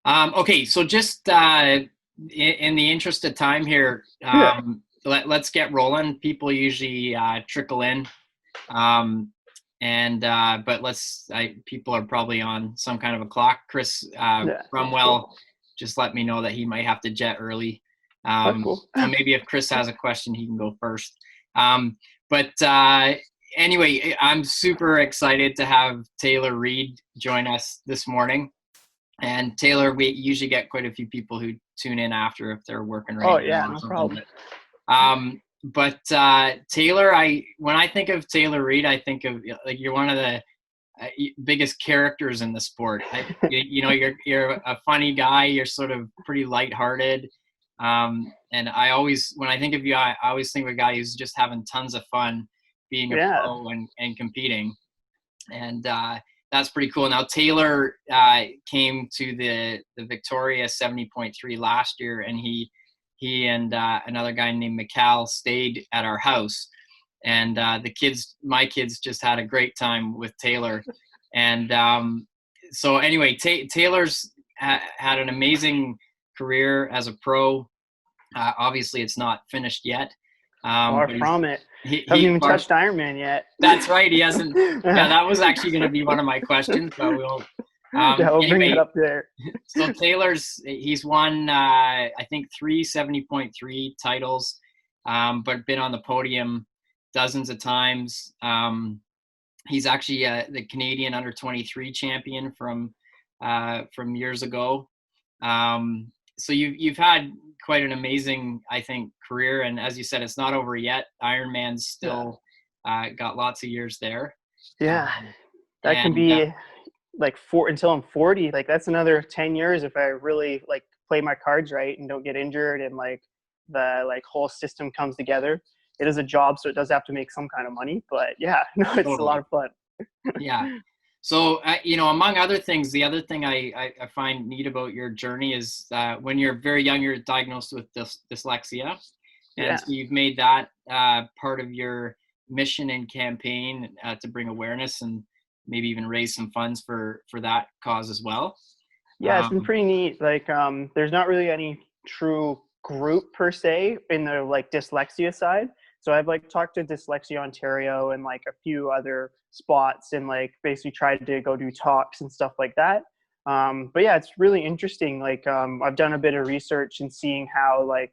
Okay, so just in the interest of time here, Yeah. let's get rolling. People usually trickle in, um, and but people are probably on some kind of a clock. Chris Yeah, that's Cromwell cool. just let me know that he might have to jet early. That's cool. So maybe if Chris has a question, he can go first. But anyway, I'm super excited to have Taylor Reid join us this morning. And Taylor, we usually get quite a few people who tune in after if they're working right Oh now yeah, or no something. problem. But Taylor, when I think of Taylor Reid, I think of like you're one of the biggest characters in the sport. You're a funny guy. You're sort of pretty lighthearted. And when I think of you, I always think of a guy who's just having tons of fun being a Yeah. pro and competing. And that's pretty cool. Now Taylor came to the Victoria 70.3 last year, and he and another guy named Mikal stayed at our house, and my kids just had a great time with Taylor. And so anyway, Taylor's had an amazing career as a pro. Obviously, it's not finished yet, Far but from it. Haven't he even touched Ironman yet. that's right. He hasn't. Yeah, that was actually going to be one of my questions, but we won't. Yeah, we'll bring that Anyway, up there. so he's won I think 370.3 titles, but been on the podium dozens of times. He's actually the Canadian under 23 champion from years ago. So you've had quite an amazing, I think, career, and as you said, it's not over yet. Ironman's Yeah. still got lots of years there. Yeah. Um, That can and be like until I'm 40. Like that's another 10 years if I really like play my cards right and don't get injured and like the like whole system comes together. It is a job, so it does have to make some kind of money. But yeah, no, it's a lot Totally. of fun. Yeah. So, among other things, the other thing I find neat about your journey is when you're very young, you're diagnosed with dyslexia. And Yeah. so you've made that part of your mission and campaign to bring awareness and maybe even raise some funds for that cause as well. Yeah, it's been Um, pretty neat. Like, there's not really any true group per se in the like dyslexia side. So I've like talked to Dyslexia Ontario and like a few other spots and like basically tried to go do talks and stuff like that. But yeah, it's really interesting. Like, I've done a bit of research and seeing how like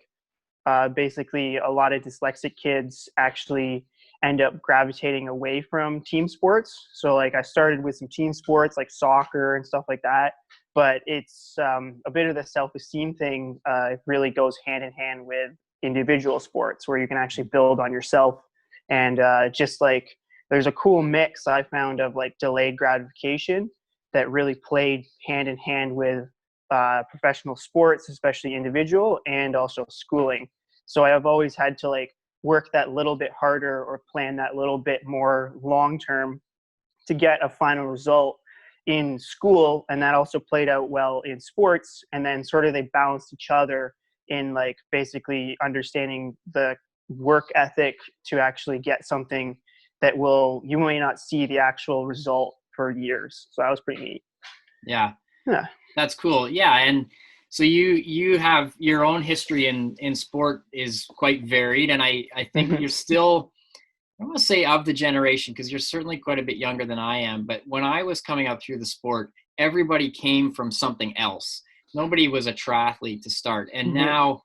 basically a lot of dyslexic kids actually end up gravitating away from team sports. So like I started with some team sports like soccer and stuff like that, but it's a bit of the self-esteem thing. It really goes hand in hand with individual sports where you can actually build on yourself and just like there's a cool mix I found of like delayed gratification that really played hand in hand with professional sports, especially individual, and also schooling. So I've always had to like work that little bit harder or plan that little bit more long term to get a final result in school. And that also played out well in sports. And then sort of they balanced each other in like basically understanding the work ethic to actually get something that you may not see the actual result for years. So that was pretty neat. yeah. Yeah. That's cool. Yeah, and so you have your own history in sport is quite varied, and I think Mm-hmm. you're still, I want to say, of the generation, because you're certainly quite a bit younger than I am. But when I was coming up through the sport, everybody came from something else. Nobody was a triathlete to start, and Mm-hmm. now,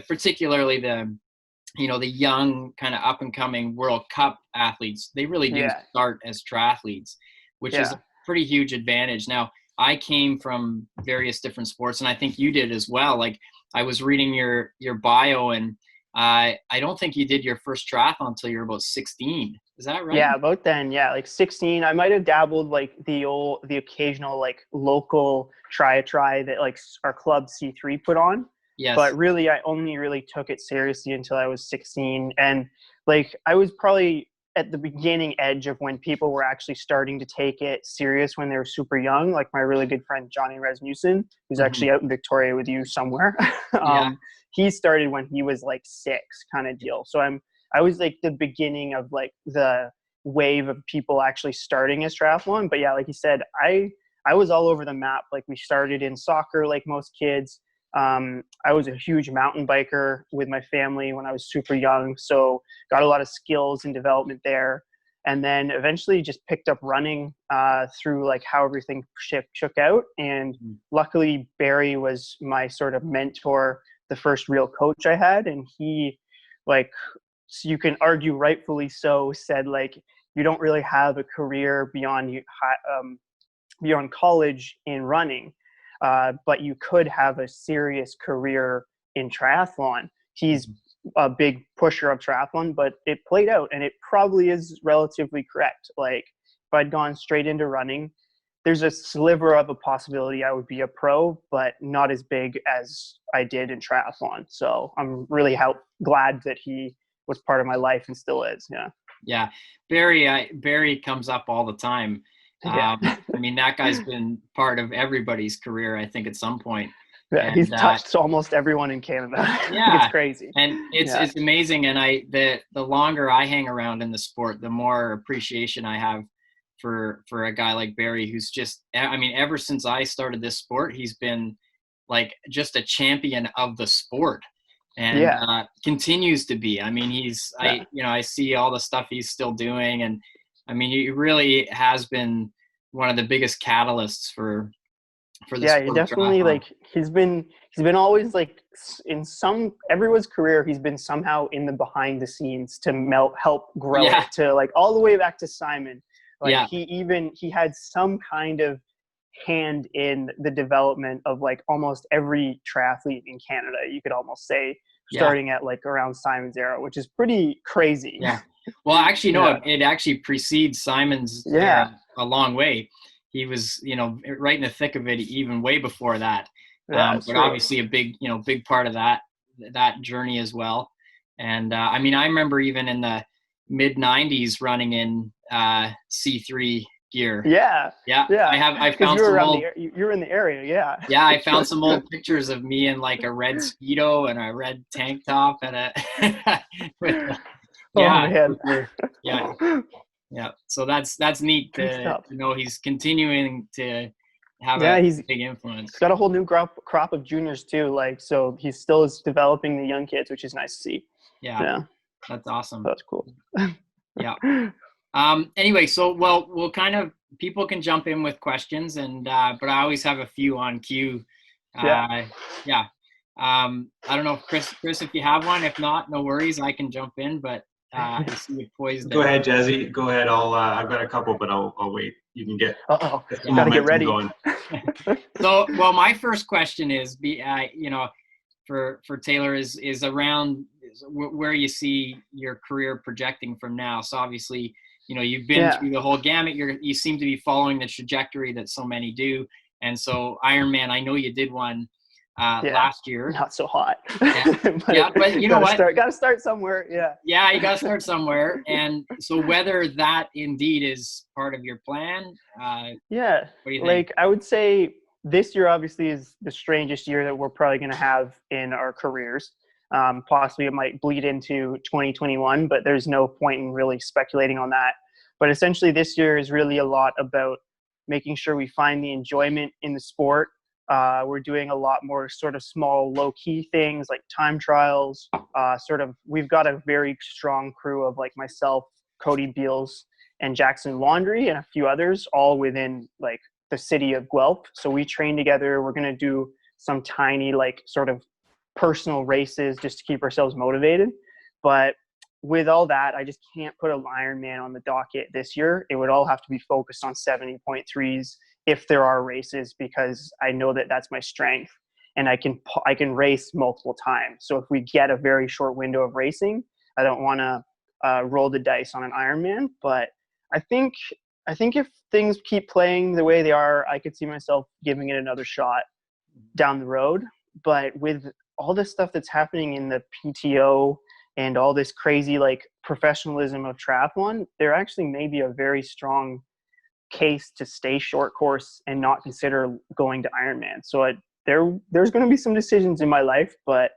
particularly the young kind of up and coming World Cup athletes, they really do Yeah. start as triathletes, which is a Yeah. pretty huge advantage. Now, I came from various different sports, and I think you did as well. Like I was reading your bio, and I don't think you did your first triathlon until you were about 16. Is that right? Yeah, about then, yeah, like 16. I might have dabbled like the occasional like local try that like our club C3 put on, but Yes. really I only really took it seriously until I was 16. And like I was probably at the beginning edge of when people were actually starting to take it serious when they were super young. Like my really good friend Johnny Rasmussen, who's Hmm. actually out in Victoria with you somewhere. Yeah. He started when he was like 6 kind of deal. So I was like the beginning of like the wave of people actually starting as triathlon. But yeah, like you said, I was all over the map. Like we started in soccer, like most kids. I was a huge mountain biker with my family when I was super young. So got a lot of skills and development there. And then eventually just picked up running through like how everything shook out. And luckily Barry was my sort of mentor, the first real coach I had. And he, like, so you can argue rightfully so, said like, you don't really have a career beyond college in running, but you could have a serious career in triathlon. He's a big pusher of triathlon, but it played out, and it probably is relatively correct. Like if I'd gone straight into running, there's a sliver of a possibility I would be a pro, but not as big as I did in triathlon. So I'm really glad that he was part of my life and still is. Yeah. Barry comes up all the time. I mean, that guy's been part of everybody's career, I think, at some point. Yeah, and, he's touched almost everyone in Canada. Yeah, it's crazy, and it's amazing. And the longer I hang around in the sport, the more appreciation I have for a guy like Barry, who's just, I mean, ever since I started this sport, he's been like just a champion of the sport, and continues to be. I mean, I see all the stuff he's still doing, and I mean, he really has been one of the biggest catalysts for the sport. He definitely, like, he's been always like everyone's career, he's been somehow in the behind the scenes to help grow it, to like all the way back to Simon. Like he had some kind of hand in the development of like almost every triathlete in Canada, you could almost say, starting at like around Simon's era, which is pretty crazy. Yeah. Well, actually, no, it actually precedes Simon's era a long way. He was, right in the thick of it even way before that. But obviously a big part of that journey as well. And I mean, I remember even in the mid 90s running in C3 gear. Yeah. I found some you're in the area. Yeah. I found some old pictures of me in like a red Speedo and a red tank top and yeah. So that's neat to know he's continuing to have a big influence. He's got a whole new crop of juniors too. Like, so he still is developing the young kids, which is nice to see. Yeah. That's awesome. That's cool. Yeah. Anyway, so we'll kind of, people can jump in with questions, and but I always have a few on cue. I don't know if Chris, if you have one. If not, no worries, I can jump in. But I see you poised. Go ahead, Jazzy. Go ahead. I've got a couple, but I'll wait. You can get. You gotta get ready. Going. So, well, my first question is, for Taylor is around where you see your career projecting from now. So obviously, you've been through the whole gamut. You seem to be following the trajectory that so many do. And so Ironman, I know you did one last year. Not so hot. But you know what? Gotta start somewhere. Yeah, you gotta start somewhere. And so whether that indeed is part of your plan. What do you think? Like, I would say this year obviously is the strangest year that we're probably going to have in our careers. Possibly it might bleed into 2021, but there's no point in really speculating on that. But essentially this year is really a lot about making sure we find the enjoyment in the sport. We're doing a lot more sort of small, low-key things like time trials. We've got a very strong crew of like myself, Cody Beals, and Jackson Laundry, and a few others, all within like the city of Guelph. So we train together. We're going to do some tiny, like, sort of personal races just to keep ourselves motivated. But with all that, I just can't put an Ironman on the docket this year. It would all have to be focused on 70.3s if there are races, because I know that that's my strength, and I can race multiple times. So if we get a very short window of racing, I don't want to roll the dice on an Ironman. But I think if things keep playing the way they are, I could see myself giving it another shot down the road. But with all this stuff that's happening in the PTO and all this crazy like professionalism of triathlon, there actually may be a very strong case to stay short course and not consider going to Ironman. So there's going to be some decisions in my life, but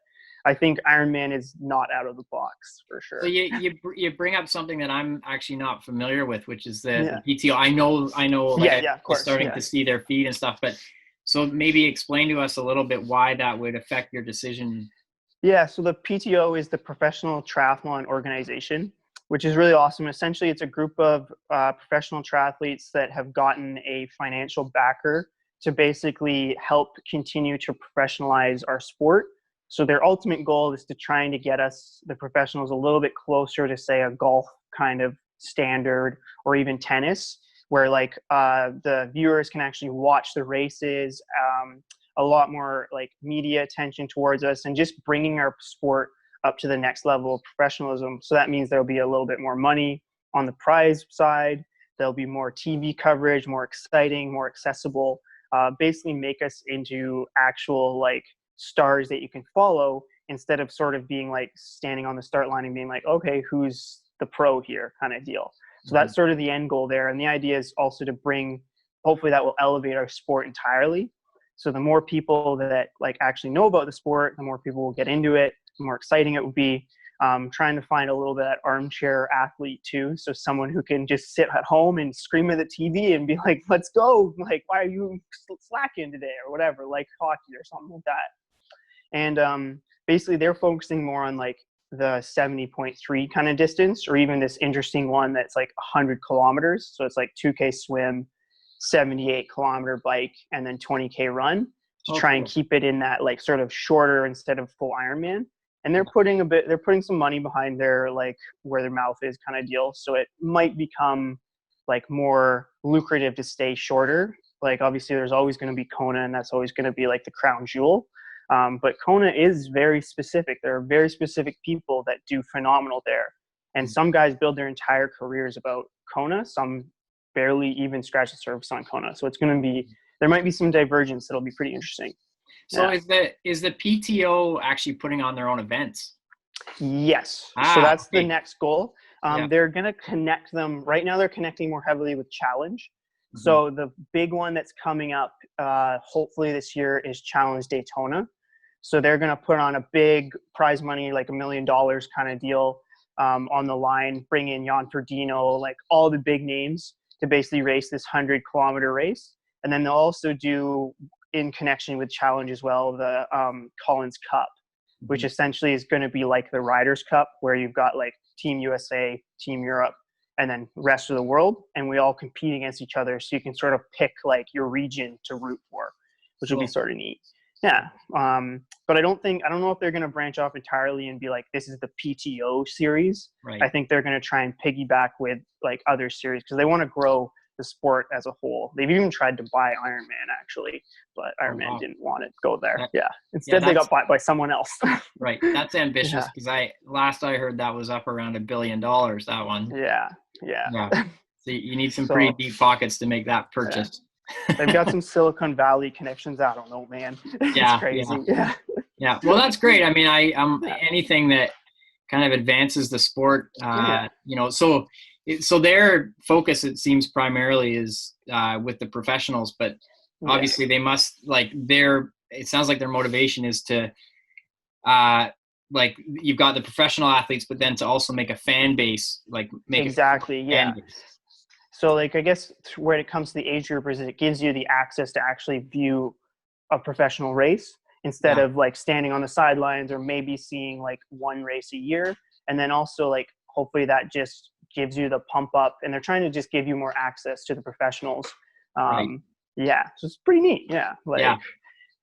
I think Ironman is not out of the box for sure. So you bring up something that I'm actually not familiar with, which is Yeah. the PTO. I know. Like Yeah, of course. starting to see their feed and stuff, but so maybe explain to us a little bit why that would affect your decision. Yeah, so the PTO is the Professional Triathlon Organization, which is really awesome. Essentially, it's a group of professional triathletes that have gotten a financial backer to basically help continue to professionalize our sport. So their ultimate goal is to trying to get us, the professionals, a little bit closer to, say, a golf kind of standard, or even tennis, where like the viewers can actually watch the races, a lot more like media attention towards us, and just bringing our sport up to the next level of professionalism. So that means there'll be a little bit more money on the prize side. There'll be more TV coverage, more exciting, more accessible, basically make us into actual like stars that you can follow, instead of sort of being like standing on the start line and being like, okay, who's the pro here kind of deal. So that's sort of the end goal there. And the idea is also to bring, hopefully that will elevate our sport entirely. So the more people that like actually know about the sport, the more people will get into it, the more exciting it will be. Trying to find a little bit of that armchair athlete too. So someone who can just sit at home and scream at the TV and be like, let's go. Like, why are you slacking today or whatever, like hockey or something like that. And basically they're focusing more on like the 70.3 kind of distance, or even this interesting one that's like 100 kilometers. So it's like 2K swim, 78-kilometer bike, and then 20K run to try and keep it in that like sort of shorter instead of full Ironman. And they're putting some money behind their like where their mouth is kind of deal. So it might become like more lucrative to stay shorter. Like obviously there's always going to be Kona, and that's always going to be like the crown jewel. But Kona is very specific. There are very specific people that do phenomenal there. And some guys build their entire careers about Kona. Some barely even scratch the surface on Kona. So it's going to be, there might be some divergence that'll be pretty interesting. So is the PTO actually putting on their own events? Yes. So that's the next goal. They're going to connect them. Right now they're connecting more heavily with Challenge. So the big one that's coming up hopefully this year is Challenge Daytona. So they're going to put on a big prize money, like $1 million kind of deal on the line, bring in Jan Frodeno, like all the big names to basically race this 100-kilometer race. And then they'll also do, in connection with Challenge as well, the Collins Cup, which essentially is going to be like the Riders' Cup, where you've got like Team USA, Team Europe, and then rest of the world, and we all compete against each other. So you can sort of pick like your region to root for, which will be sort of neat. Yeah. But I don't know if they're going to branch off entirely and be like, this is the PTO series. Right. I think they're going to try and piggyback with like other series, because they want to grow the sport as a whole. They've even tried to buy Ironman actually, but Ironman didn't want to go there. Instead they got bought by someone else. Right. That's ambitious, because last I heard that was up around $1 billion, that one. Yeah. So you need some pretty deep pockets to make that purchase. They've got some Silicon Valley connections. I don't know, man. It's crazy. Yeah. Well, that's great. I mean, anything that kind of advances the sport, so their focus, it seems, primarily is with the professionals, but obviously they must it sounds like their motivation is to like you've got the professional athletes, but then to also make a fan base, like make exactly. So like, I guess where it comes to the age group is it gives you the access to actually view a professional race instead of like standing on the sidelines or maybe seeing like one race a year. And then also like, hopefully that just gives you the pump up, and they're trying to just give you more access to the professionals. So it's pretty neat.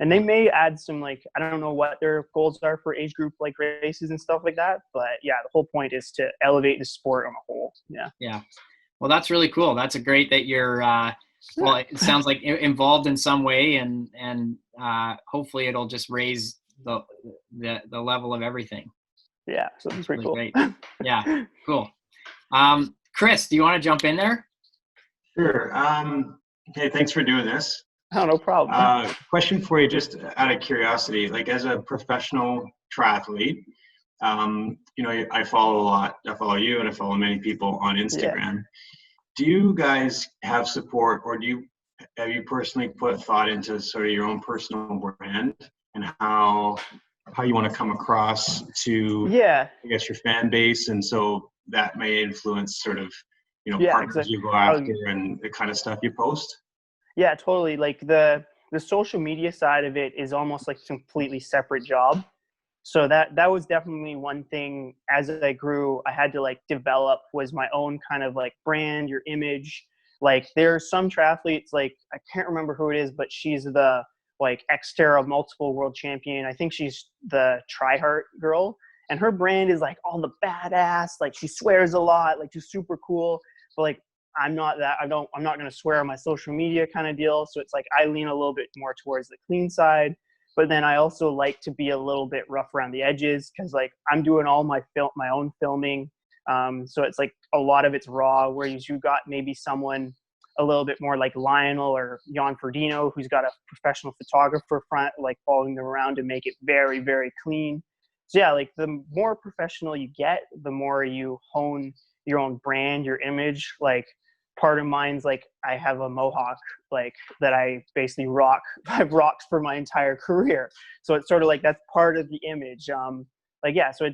And they may add some, like, I don't know what their goals are for age group like races and stuff like that, but the whole point is to elevate the sport on a whole. Well, that's really cool. That's great that you're well, it sounds like involved in some way, and hopefully it'll just raise the level of everything. So it's pretty cool. Great. Cool. Chris, do you want to jump in there? Sure. Okay, thanks for doing this. Oh, no problem. Question for you, just out of curiosity, like as a professional triathlete, I follow a lot. I follow you, and I follow many people on Instagram. Do you guys have support, or have you personally put thought into sort of your own personal brand and how how you want to come across to, Yeah. I guess, your fan base, and so that may influence sort of, Yeah, partners exactly. you go after and the kind of stuff you post. Yeah, totally. Like the social media side of it is almost like a completely separate job. So that was definitely one thing as I grew, I had to like develop, was my own kind of like brand, your image. Like there are some triathletes, like I can't remember who it is, but she's the like Xterra multiple world champion. I think she's the Triathlete girl, and her brand is like all the badass, like she swears a lot, like she's super cool. But like I'm not that. I'm not going to swear on my social media kind of deal. So it's like I lean a little bit more towards the clean side. But then I also like to be a little bit rough around the edges, because like I'm doing all my own filming. So it's like a lot of it's raw, whereas you got maybe someone a little bit more like Lionel or Jan Ferdino, who's got a professional photographer front, like following them around to make it very, very clean. So yeah, like the more professional you get, the more you hone your own brand, your image. Like part of mine's like I have a mohawk like that I basically rock. I've rocked for my entire career. So it's sort of like that's part of the image. Like yeah, so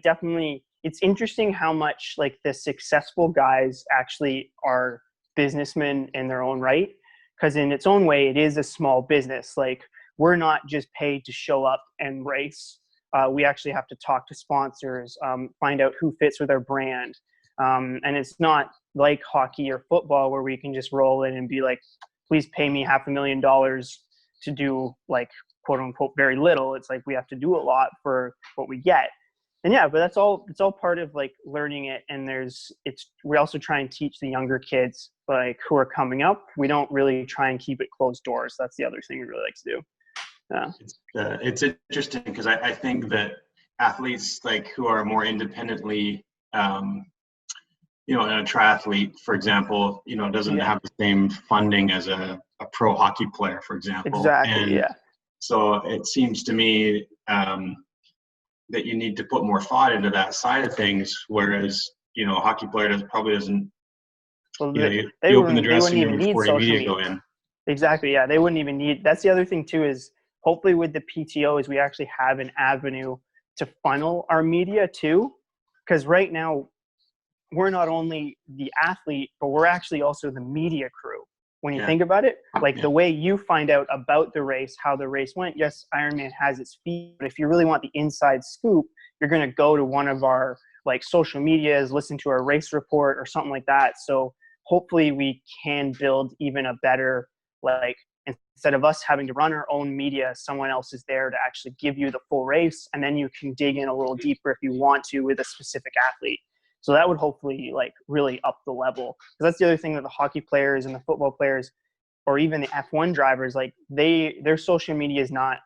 it's interesting how much like the successful guys actually are businessmen in their own right, because in its own way it is a small business. Like we're not just paid to show up and race. We actually have to talk to sponsors, find out who fits with our brand. And it's not like hockey or football where we can just roll in and be like, please pay me $500,000 to do like quote unquote very little. It's like we have to do a lot for what we get. And yeah, but it's all part of like learning it. And we also try and teach the younger kids like who are coming up. We don't really try and keep it closed doors. That's the other thing we really like to do. Yeah. It's interesting because I think that athletes like who are more independently, a triathlete, for example, doesn't have the same funding as a pro hockey player, for example. Exactly. And yeah. so it seems to me that you need to put more thought into that side of things, whereas a hockey player probably doesn't. Well, You they open the wouldn't dressing even room need before social media media. go in. Exactly. Yeah, they wouldn't even need. That's the other thing too, is hopefully with the PTOs we actually have an avenue to funnel our media too, because right now we're not only the athlete, but we're actually also the media crew. When you think about it, like the way you find out about the race, how the race went. Yes, Ironman has its feed, but if you really want the inside scoop, you're going to go to one of our like social medias, listen to our race report or something like that. So hopefully we can build even a better, like instead of us having to run our own media, someone else is there to actually give you the full race. And then you can dig in a little deeper if you want to with a specific athlete. So that would hopefully like really up the level. Because that's the other thing that the hockey players and the football players, or even the F1 drivers, like their social media is not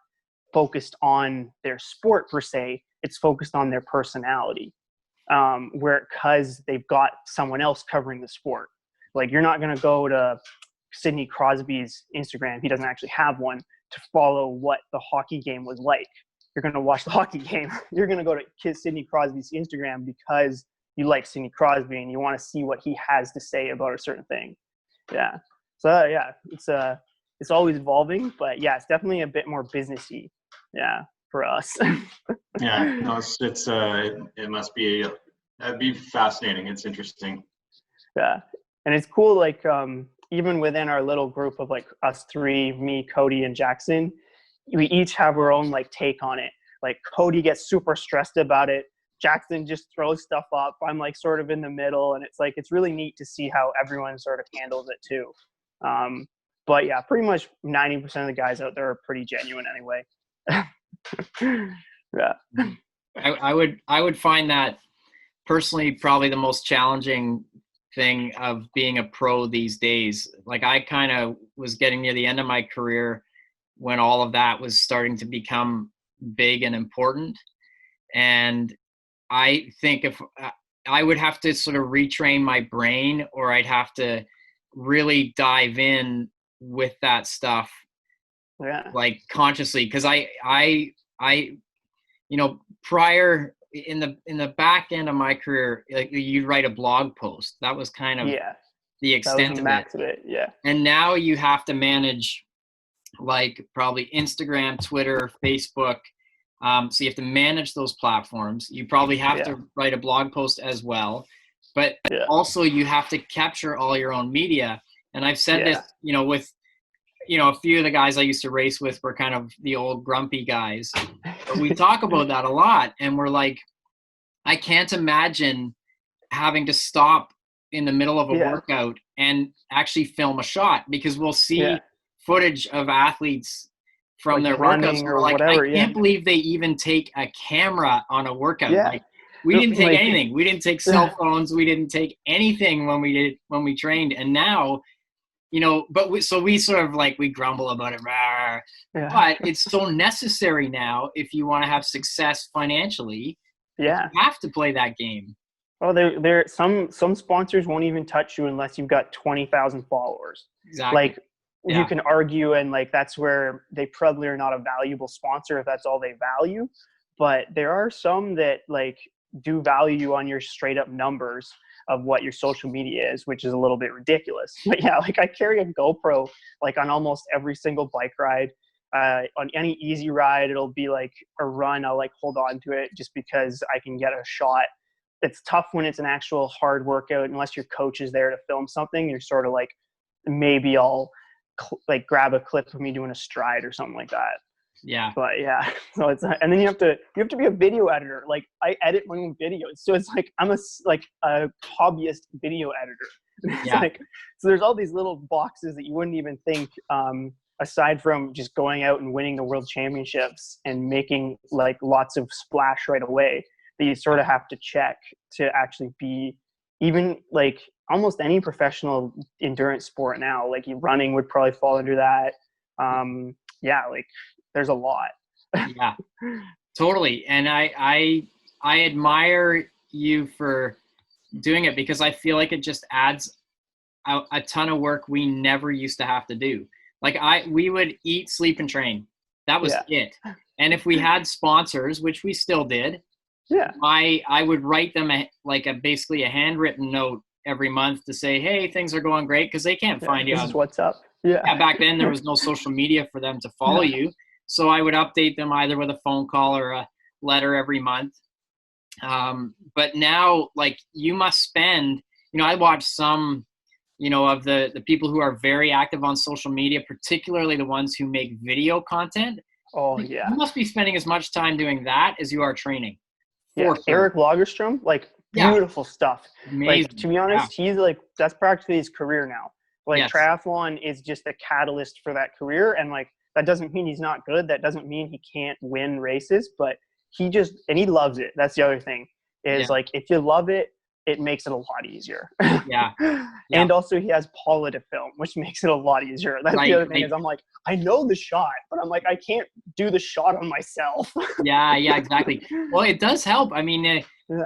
focused on their sport per se. It's focused on their personality, because they've got someone else covering the sport. Like you're not going to go to Sidney Crosby's Instagram. He doesn't actually have one, to follow what the hockey game was like. You're going to watch the hockey game. You're going to go to Sidney Crosby's Instagram because you like Sidney Crosby and you want to see what he has to say about a certain thing. Yeah. So yeah, it's always evolving, but yeah, it's definitely a bit more businessy. Yeah, for us. Yeah, no, it must be, that'd be fascinating. It's interesting. Yeah. And it's cool. Like, even within our little group of like us three, me, Cody, and Jackson, we each have our own like take on it. Like Cody gets super stressed about it. Jackson just throws stuff up. I'm like sort of in the middle, and it's like it's really neat to see how everyone sort of handles it too. But yeah, pretty much 90% of the guys out there are pretty genuine anyway. Yeah. I would find that personally probably the most challenging thing of being a pro these days. Like I kind of was getting near the end of my career when all of that was starting to become big and important. And I think if I would have to sort of retrain my brain, or I'd have to really dive in with that stuff, like consciously. Cause I, prior in the back end of my career, like you'd write a blog post. That was kind of the extent of it. Yeah. And now you have to manage like probably Instagram, Twitter, Facebook, So you have to manage those platforms. You probably have to write a blog post as well, but also you have to capture all your own media. And I've said this, with, a few of the guys I used to race with were kind of the old grumpy guys. But we talk about that a lot. And we're like, I can't imagine having to stop in the middle of a workout and actually film a shot, because we'll see footage of athletes from their workouts. Or like, whatever, I can't believe they even take a camera on a workout. Yeah. Like, we didn't take anything. We didn't take cell phones. We didn't take anything when we trained. And now, but we sort of like, we grumble about it, but it's so necessary now if you want to have success financially. You have to play that game. Well, there some sponsors won't even touch you unless you've got 20,000 followers. Exactly. Like, you can argue, and like, that's where they probably are not a valuable sponsor if that's all they value. But there are some that like do value you on your straight up numbers of what your social media is, which is a little bit ridiculous. But like, I carry a GoPro like on almost every single bike ride. On any easy ride, it'll be like a run, I'll like hold on to it just because I can get a shot. It's tough when it's an actual hard workout, unless your coach is there to film something. You're sort of like, maybe I'll like grab a clip of me doing a stride or something like that. Yeah. But so it's, and then you have to be a video editor. Like, I edit my own videos, so it's like I'm a hobbyist video editor. It's like, so there's all these little boxes that you wouldn't even think, aside from just going out and winning the world championships and making like lots of splash right away, that you sort of have to check to actually be even like almost any professional endurance sport now. Like, running would probably fall under that. Like, there's a lot. Yeah, totally. And I admire you for doing it, because I feel like it just adds a ton of work we never used to have to do. Like, we would eat, sleep, and train. That was it. And if we had sponsors, which we still did, I would write them basically a handwritten note every month to say, hey, things are going great, because they can't find you. This is what's up. Back then there was no social media for them to follow you. So I would update them either with a phone call or a letter every month. But now, like, you must spend, I watch some, of the people who are very active on social media, particularly the ones who make video content. Oh, You must be spending as much time doing that as you are training. Sure. Eric Lagerstrom, like, beautiful stuff. Amazing. Like, to be honest, he's like, that's practically his career now. Like, triathlon is just a catalyst for that career. And like, that doesn't mean he's not good. That doesn't mean he can't win races, but he loves it. That's the other thing is like, if you love it, it makes it a lot easier. And also, he has Paula to film, which makes it a lot easier. That's the other thing is, I'm like, I know the shot, but I'm like, I can't do the shot on myself. Yeah, exactly. Well, it does help. I mean,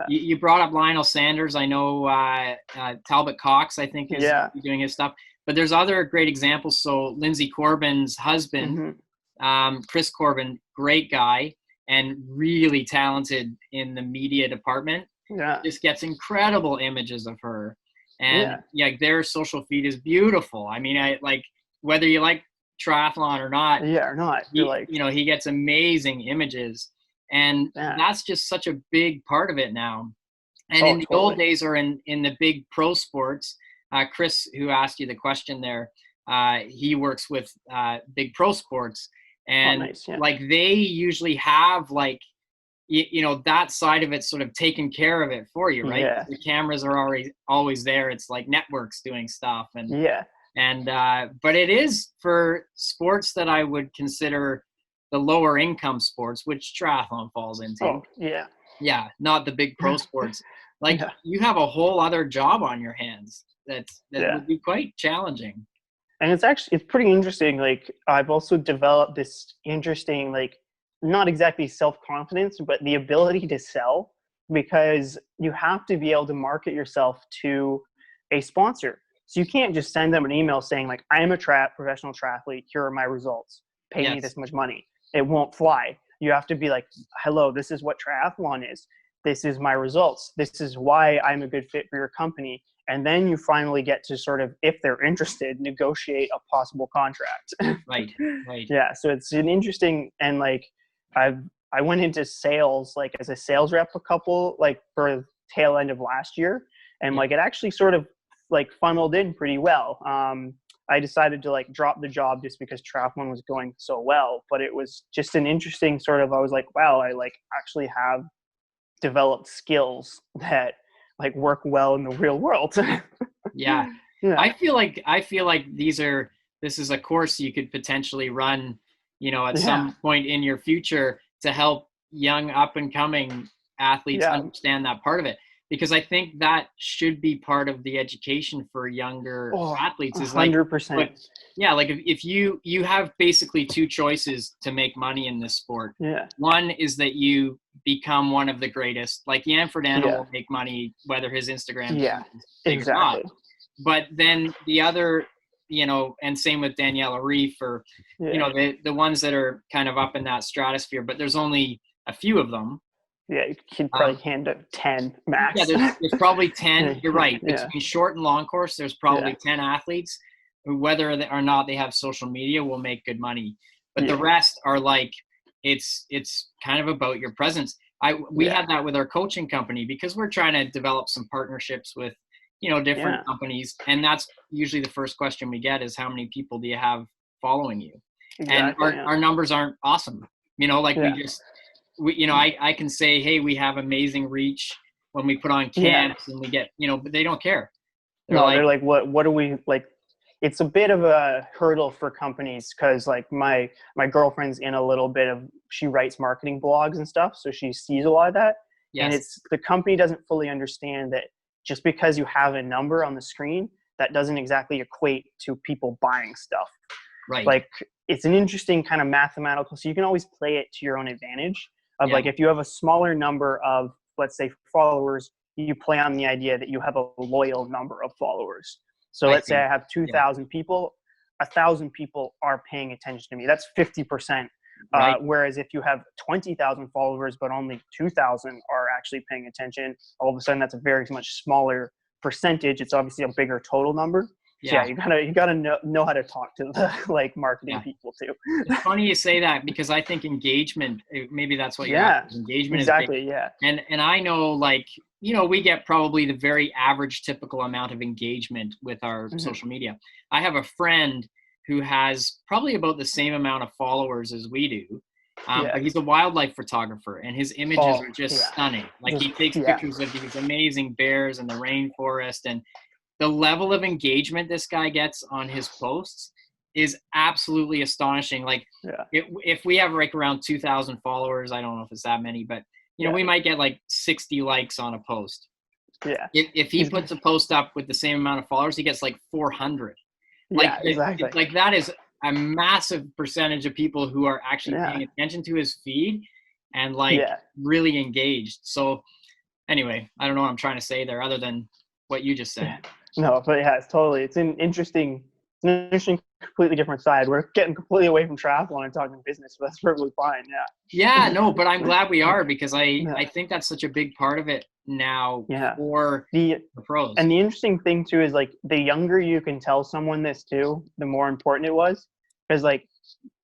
you brought up Lionel Sanders. I know Talbot Cox, I think, is doing his stuff. But there's other great examples. So Lindsay Corbin's husband, Chris Corbin, great guy and really talented in the media department. Just gets incredible images of her. And their social feed is beautiful. I mean, I like, whether you like triathlon or not, he gets amazing images. And that's just such a big part of it now. And in the old days, or in the big pro sports, Chris, who asked you the question there, he works with big pro sports, and like, they usually have like, that side of it sort of taken care of it for you, right? The cameras are always there. It's like networks doing stuff, and but it is for sports that I would consider the lower income sports, which triathlon falls into. Not the big pro sports. Like, you have a whole other job on your hands that would be quite challenging. And it's pretty interesting. Like, I've also developed this interesting, like, not exactly self-confidence, but the ability to sell, because you have to be able to market yourself to a sponsor. So you can't just send them an email saying like, I am a professional triathlete. Here are my results. Pay me this much money. It won't fly. You have to be like, hello, this is what triathlon is. This is my results. This is why I'm a good fit for your company. And then you finally get to sort of, if they're interested, negotiate a possible contract. Right. So it's an interesting, and like, I went into sales, like as a sales rep like for tail end of last year. And like, it actually sort of like funneled in pretty well. I decided to like drop the job just because triathlon was going so well, but it was just an interesting sort of, I was like, wow, I like actually have developed skills that like work well in the real world. Yeah. Yeah. I feel like this is a course you could potentially run, at some point in your future to help young up and coming athletes understand that part of it. Because I think that should be part of the education for younger athletes is 100%. like if you have basically two choices to make money in this sport. Yeah. One is that you become one of the greatest, like Jan Frodeno will make money whether his Instagram is big or not. But then the other, and same with Daniela Reif or, the ones that are kind of up in that stratosphere, but there's only a few of them. Yeah, you can probably hand up 10 max. Yeah, there's probably 10. You're right. Between short and long course, there's probably 10 athletes who, whether or not they have social media, will make good money. But the rest are like, it's kind of about your presence. We had that with our coaching company because we're trying to develop some partnerships with, different companies. And that's usually the first question we get is how many people do you have following you? Exactly, and our numbers aren't awesome. I can say, hey, we have amazing reach when we put on camps and we get, but they don't care. They're like, what do we like? It's a bit of a hurdle for companies because like my girlfriend's in a little bit of, she writes marketing blogs and stuff. So she sees a lot of that. Yes. And the company doesn't fully understand that just because you have a number on the screen, that doesn't exactly equate to people buying stuff. Right. Like it's an interesting kind of mathematical, so you can always play it to your own advantage of like, if you have a smaller number of, let's say, followers, you play on the idea that you have a loyal number of followers. So let's say I have 2,000 people, 1,000 people are paying attention to me. That's 50%. Whereas if you have 20,000 followers, but only 2,000 are actually paying attention, all of a sudden that's a very much smaller percentage. It's obviously a bigger total number. So you gotta know how to talk to the like marketing people too. It's funny you say that because I think engagement, maybe that's what you're asking. Engagement exactly, is big. And I know like, we get probably the very average typical amount of engagement with our social media. I have a friend who has probably about the same amount of followers as we do. But he's a wildlife photographer and his images are just stunning. Like he takes pictures of these amazing bears in the rainforest, and the level of engagement this guy gets on his posts is absolutely astonishing. Like if we have like around 2,000 followers, I don't know if it's that many, but we might get like 60 likes on a post. Yeah. If he puts a post up with the same amount of followers, he gets like 400. Exactly. Like that is a massive percentage of people who are actually paying attention to his feed and like really engaged. So anyway, I don't know what I'm trying to say there other than what you just said. Yeah. No, but it's an interesting, completely different side. We're getting completely away from triathlon and talking business, but that's perfectly fine. Yeah, no, but I'm glad we are because I think that's such a big part of it now for the pros. And the interesting thing too is like the younger you can tell someone this too, the more important it was. Because like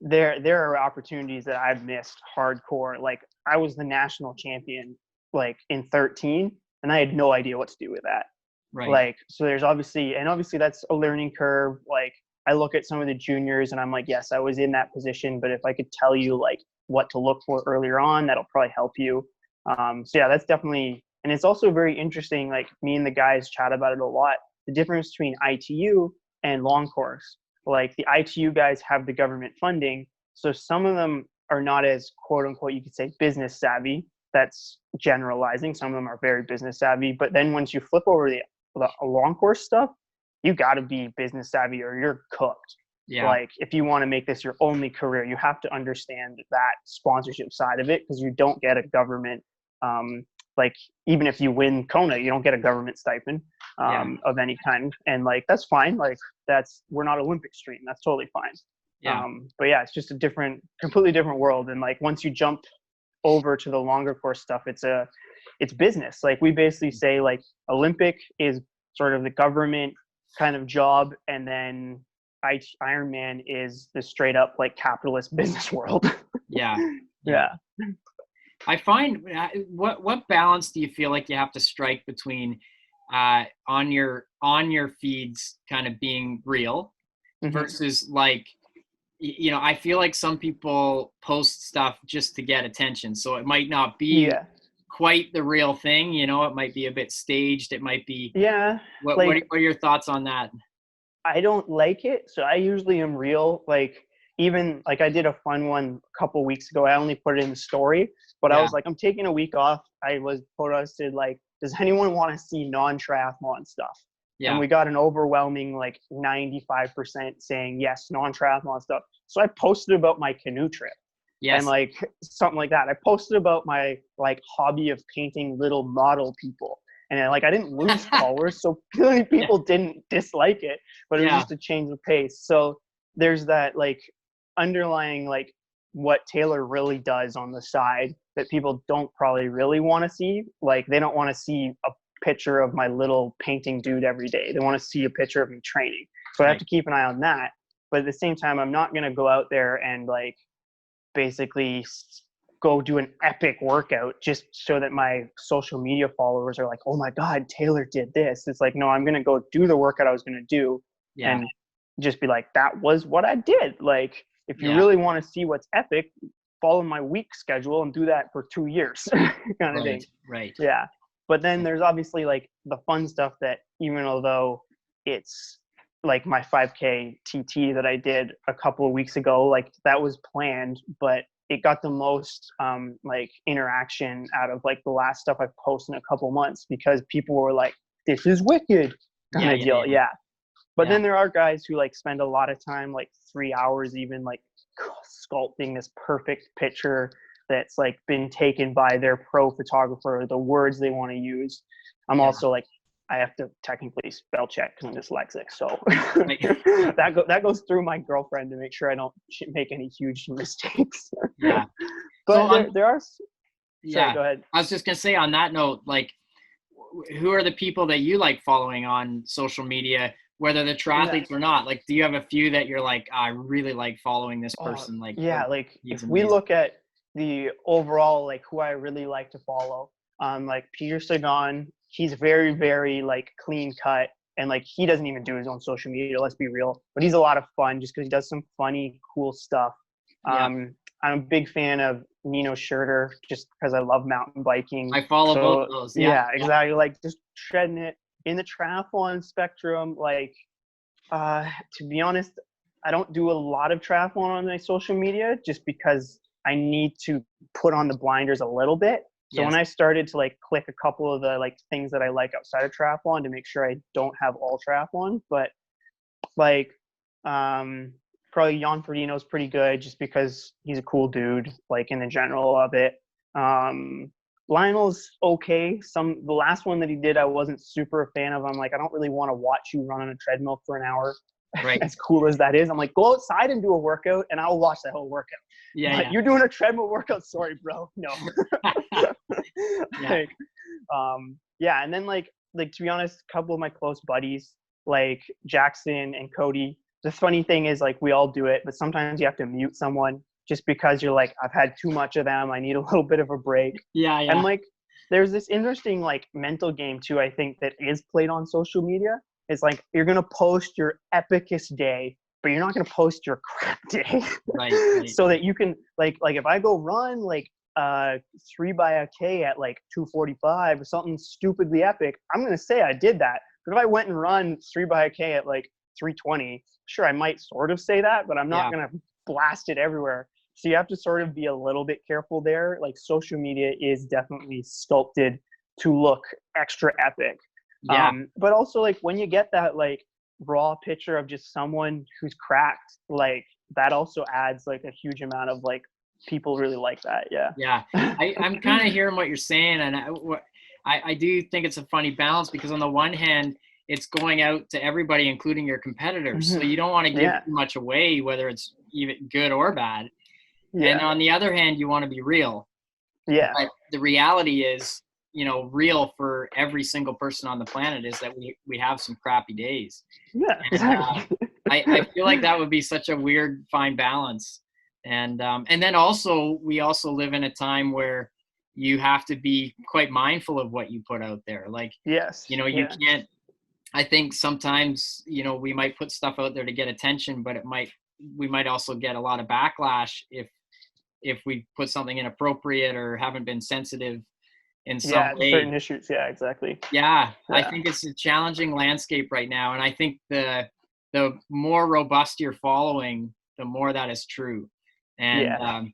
there are opportunities that I've missed hardcore. Like I was the national champion like in 13 and I had no idea what to do with that. Right. Like, so there's obviously that's a learning curve. Like I look at some of the juniors and I'm like, yes, I was in that position, but if I could tell you like what to look for earlier on, that'll probably help you. So that's definitely, and it's also very interesting. Like me and the guys chat about it a lot. The difference between ITU and long course. Like the ITU guys have the government funding. So some of them are not as quote unquote, you could say business savvy. That's generalizing. Some of them are very business savvy, but then once you flip over the long course stuff, you got to be business savvy or you're cooked. Like if you want to make this your only career, you have to understand that sponsorship side of it because you don't get a government like even if you win Kona, you don't get a government stipend of any kind, and like that's fine. Like we're not Olympic stream, that's totally fine. But it's just a completely different world. And like once you jump over to the longer course stuff, it's business. Like we basically say like Olympic is sort of the government kind of job, and then Ironman is the straight up like capitalist business world. Yeah. I find what balance do you feel like you have to strike between on your feeds kind of being real versus like, you know, I feel like some people post stuff just to get attention, so it might not be quite the real thing, you know, it might be a bit staged, it might be what are your thoughts on that? I don't like it, so I usually am real. Like, even like I did a fun one a couple weeks ago. I only put it in the story, but I was like, I'm taking a week off. I was posted like, does anyone want to see non-triathlon stuff? And we got an overwhelming like 95% saying yes, non-triathlon stuff. So I posted about my canoe trip. And like something like that. I posted about my like hobby of painting little model people. And like I didn't lose followers, so many people didn't dislike it, but it was just a change of pace. So there's that like underlying like what Taylor really does on the side that people don't probably really want to see. Like they don't want to see a picture of my little painting dude every day. They want to see a picture of me training. So I have to keep an eye on that. But at the same time, I'm not going to go out there and like basically go do an epic workout just so that my social media followers are like, oh my God, Taylor did this. It's like, no, I'm going to go do the workout I was going to do and just be like, that was what I did. Like, if you really want to see what's epic, follow my week schedule and do that for 2 years kind of thing. Right. Yeah. But then there's obviously like the fun stuff that even although it's like my 5K TT that I did a couple of weeks ago, like that was planned, but it got the most like interaction out of like the last stuff I've posted in a couple months because people were like, this is wicked kind of deal. Yeah. But then there are guys who like spend a lot of time, like 3 hours even like sculpting this perfect picture that's like been taken by their pro photographer, the words they want to use. I'm also like, I have to technically spell check because I'm dyslexic. So that goes through my girlfriend to make sure I don't make any huge mistakes. But so there are. Sorry, go ahead. I was just going to say on that note, like, who are the people that you like following on social media, whether they're triathletes or not? Like, do you have a few that you're like, I really like following this person? Like, like if we look at the overall, like who I really like to follow, like Peter Sagan, he's very, very like clean cut and like he doesn't even do his own social media, let's be real, but he's a lot of fun just because he does some funny, cool stuff. I'm a big fan of Nino Schurter just because I love mountain biking. I follow both of those. Yeah, exactly. Like just shredding it in the triathlon spectrum. Like, to be honest, I don't do a lot of triathlon on my social media just because I need to put on the blinders a little bit. So when I started to like click a couple of the like things that I like outside of triathlon to make sure I don't have all triathlon, but like probably Jan Frodeno's pretty good just because he's a cool dude, like in the general of it. Lionel's okay. The last one that he did, I wasn't super a fan of. I'm like, I don't really want to watch you run on a treadmill for an hour. Right. As cool as that is, I'm like, go outside and do a workout and I'll watch that whole workout. You're doing a treadmill workout. Sorry, bro. No. Like, and then like to be honest, a couple of my close buddies like Jackson and Cody. The funny thing is like we all do it, but sometimes you have to mute someone just because you're like, I've had too much of them. I need a little bit of a break. And like, there's this interesting like mental game too, I think that is played on social media. It's like, you're going to post your epicest day, but you're not going to post your crap day. Right. So that you can like if I go run like 3 by a K at like 2:45 or something stupidly epic, I'm going to say I did that. But if I went and run 3 by a K at like 3:20, sure, I might sort of say that, but I'm not going to blast it everywhere. So you have to sort of be a little bit careful there. Like social media is definitely sculpted to look extra epic. But also like when you get that like raw picture of just someone who's cracked, like that also adds like a huge amount of like people really like that. I'm kind of hearing what you're saying, and I do think it's a funny balance because on the one hand it's going out to everybody including your competitors, so you don't want to give too much away, whether it's even good or bad. And on the other hand you want to be real. But the reality is, you know, real for every single person on the planet is that we have some crappy days. Exactly. I feel like that would be such a weird fine balance. And then also we also live in a time where you have to be quite mindful of what you put out there. Like, Yes. you can't, I think sometimes, we might put stuff out there to get attention, but we might also get a lot of backlash if we put something inappropriate or haven't been sensitive in some way. Certain issues. Yeah, exactly. Yeah, I think it's a challenging landscape right now. And I think the more robust your following, the more that is true. And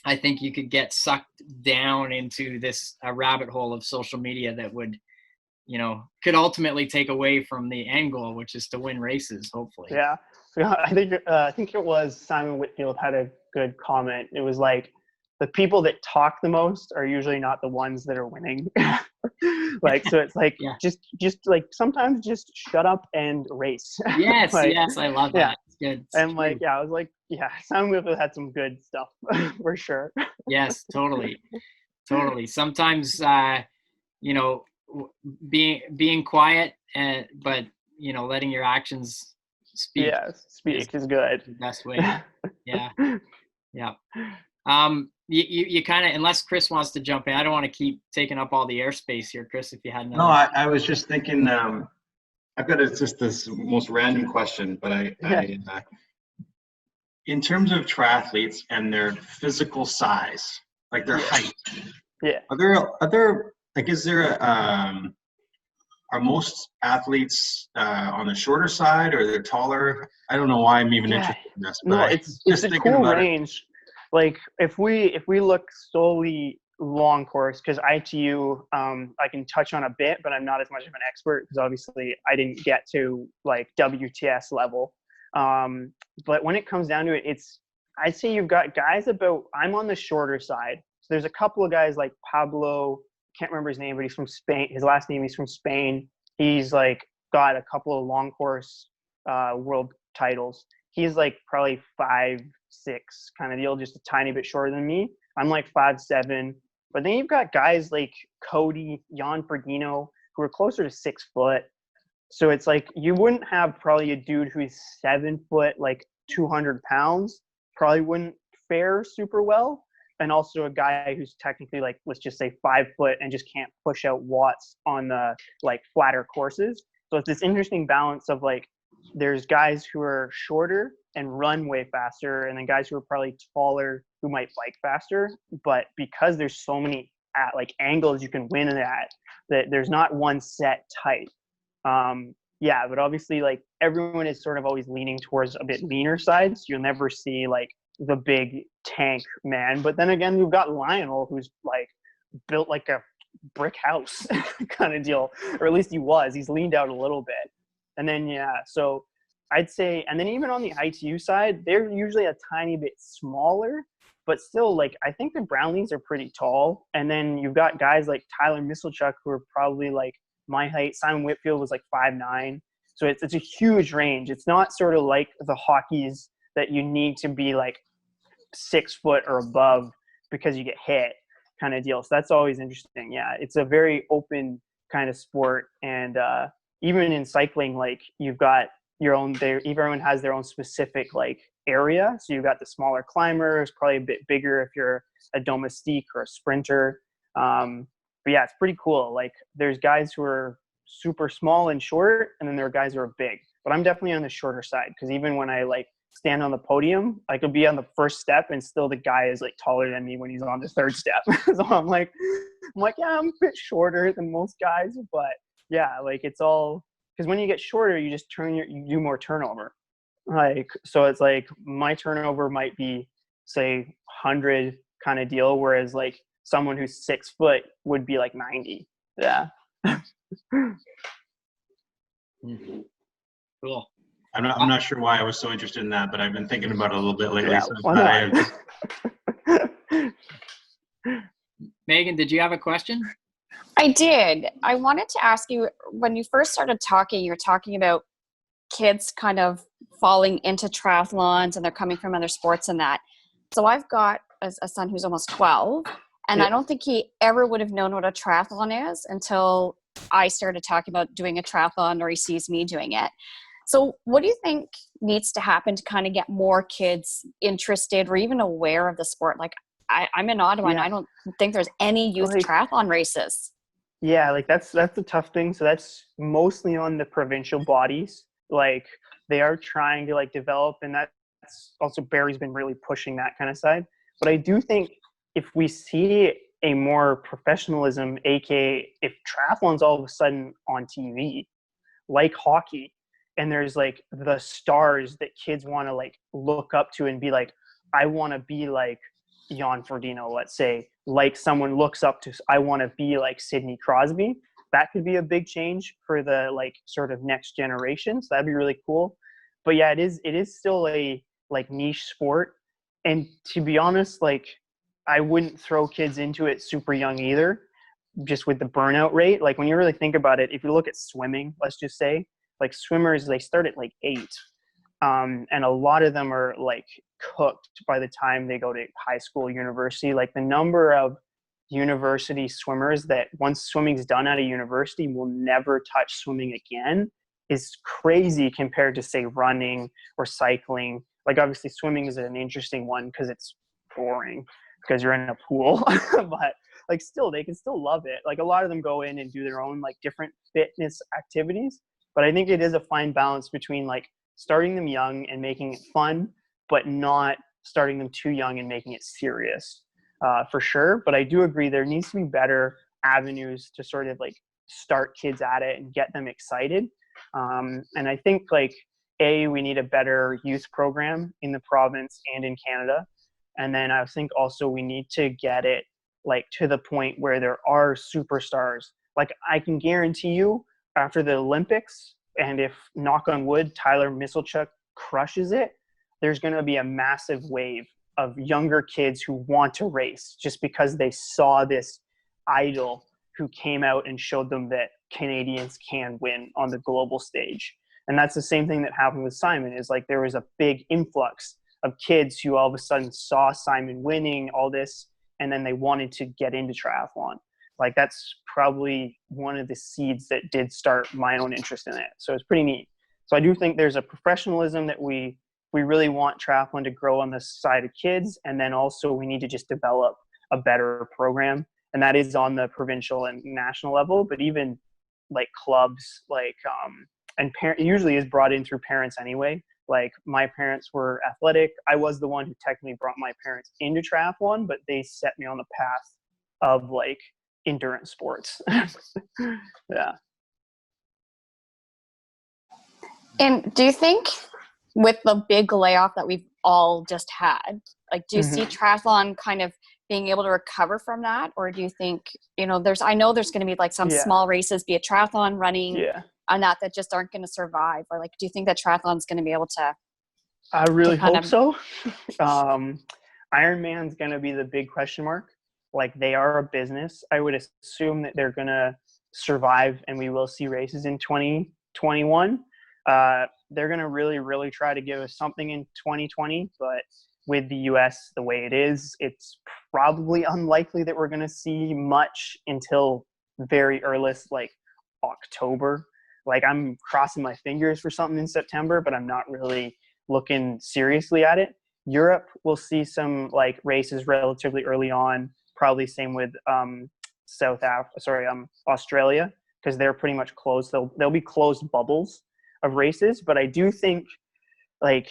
I think you could get sucked down into this rabbit hole of social media that would, could ultimately take away from the end goal, which is to win races, hopefully. Yeah. I think it was Simon Whitfield had a good comment. It was like, the people that talk the most are usually not the ones that are winning. Like, so it's like, just like sometimes just shut up and race. Yes. Like, yes. I love that. yeah. It's good. It's And true. like, I was like, Simon Whitfield had some good stuff for sure. Yes, totally. Sometimes, being quiet, but letting your actions speak. Yes, speak is good. The best way. Yeah. You kind of, unless Chris wants to jump in, I don't want to keep taking up all the airspace here, Chris. If you had No, I was just thinking. I've got just this most random question, but in terms of triathletes and their physical size, like their height, are there like, is there are most athletes on the shorter side, or they're taller? I don't know why I'm even interested in this, but no, it's a cool range. Like, if we look solely long course, because ITU, I can touch on a bit, but I'm not as much of an expert because obviously I didn't get to like WTS level. But when it comes down to it, I'd say you've got guys I'm on the shorter side. So there's a couple of guys like Pablo, can't remember his name, but he's from Spain. His last name, he's from Spain. He's like got a couple of long course world titles. He's like probably 5'6" kind of deal, just a tiny bit shorter than me. I'm like 5'7". But then you've got guys like Cody, Jan Ferdino, who are closer to 6 foot. So it's like, you wouldn't have probably a dude who's 7 foot, like 200 pounds, probably wouldn't fare super well. And also a guy who's technically like, let's just say 5 foot and just can't push out watts on the like flatter courses. So it's this interesting balance of like, there's guys who are shorter and run way faster, and then guys who are probably taller who might bike faster. But because there's so many like angles you can win at, that there's not one set type. But obviously like everyone is sort of always leaning towards a bit leaner sides. You'll never see like the big tank man. But then again, you've got Lionel, who's like built like a brick house kind of deal, or at least he was. He's leaned out a little bit. And then, so I'd say, and then even on the ITU side, they're usually a tiny bit smaller, but still, like, I think the Brownlees are pretty tall. And then you've got guys like Tyler Misselchuk, who are probably like my height. Simon Whitfield was like 5'9". So it's a huge range. It's not sort of like the hockeys that you need to be like 6 foot or above because you get hit kind of deal. So that's always interesting. Yeah, it's a very open kind of sport. And even in cycling, like, you've got your own there. Everyone has their own specific like area. So you've got the smaller climbers, probably a bit bigger if you're a domestique or a sprinter. But yeah, it's pretty cool. Like, there's guys who are super small and short, and then there are guys who are big. But I'm definitely on the shorter side, because even when I like stand on the podium, I could be on the first step and still the guy is like taller than me when he's on the third step. So I'm like, yeah, I'm a bit shorter than most guys, but yeah, like, it's all because when you get shorter, you just you do more turnover. Like, so it's like my turnover might be say 100 kind of deal, whereas like someone who's 6 foot would be like 90. Yeah. Cool. I'm not sure why I was so interested in that, but I've been thinking about it a little bit lately. Yeah, So Megan, did you have a question? I did. I wanted to ask you, when you first started talking, you were talking about kids kind of falling into triathlons and they're coming from other sports and that. So I've got a son who's almost 12, and I don't think he ever would have known what a triathlon is until I started talking about doing a triathlon, or he sees me doing it. So what do you think needs to happen to kind of get more kids interested or even aware of the sport? Like, I'm in Ottawa and Yeah. I don't think there's any youth Like, triathlon races. yeah, like that's the tough thing. So that's mostly on the provincial bodies. Like they are trying to like develop, and that's also Barry's been really pushing that kind of side. But I do think if we see a more professionalism, aka if triathlon's all of a sudden on TV, like hockey, and there's like the stars that kids want to like look up to and be like, I want to be like Jan Frodeno, let's say, like someone looks up to, I want to be like Sidney Crosby. That could be a big change for the like sort of next generation. So that'd be really cool. But yeah, it is still a like niche sport. And to be honest, like I wouldn't throw kids into it super young either, just with the burnout rate. Like when you really think about it, if you look at swimming, let's just say, like swimmers, they start at like 8. And a lot of them are like cooked by the time they go to high school, university. Like the number of university swimmers that once swimming's done at a university will never touch swimming again is crazy compared to say running or cycling. Like obviously swimming is an interesting one because it's boring because you're in a pool, but like still they can still love it. Like a lot of them go in and do their own like different fitness activities, but I think it is a fine balance between like starting them young and making it fun, but not starting them too young and making it serious, for sure. But I do agree there needs to be better avenues to sort of like start kids at it and get them excited. And I think like we need a better youth program in the province and in Canada. And then I think also we need to get it like to the point where there are superstars. Like I can guarantee you after the Olympics, and if knock on wood, Tyler Misselchuk crushes it, there's going to be a massive wave of younger kids who want to race just because they saw this idol who came out and showed them that Canadians can win on the global stage. And that's the same thing that happened with Simon, is like there was a big influx of kids who all of a sudden saw Simon winning all this, and then they wanted to get into triathlon. Like that's probably one of the seeds that did start my own interest in it. So it's pretty neat. So I do think there's a professionalism that we really want triathlon to grow on the side of kids. And then also we need to just develop a better program. And that is on the provincial and national level, but even like clubs, like, and usually is brought in through parents anyway. Like my parents were athletic. I was the one who technically brought my parents into triathlon, but they set me on the path of like endurance sports. Yeah. And do you think with the big layoff that we've all just had, like, do you see triathlon kind of being able to recover from that? Or do you think, I know there's going to be like some small races, be it triathlon, running, and that just aren't going to survive? Or like, do you think that triathlon's going to be able to? I really hope so. Ironman's going to be the big question mark. Like they are a business. I would assume that they're going to survive and we will see races in 2021. They're going to really, really try to give us something in 2020, but with the US the way it is, it's probably unlikely that we're going to see much until very earliest, like October. Like I'm crossing my fingers for something in September, but I'm not really looking seriously at it. Europe will see some like races relatively early on, probably same with Australia, because they're pretty much closed. They'll be closed bubbles of races, but I do think like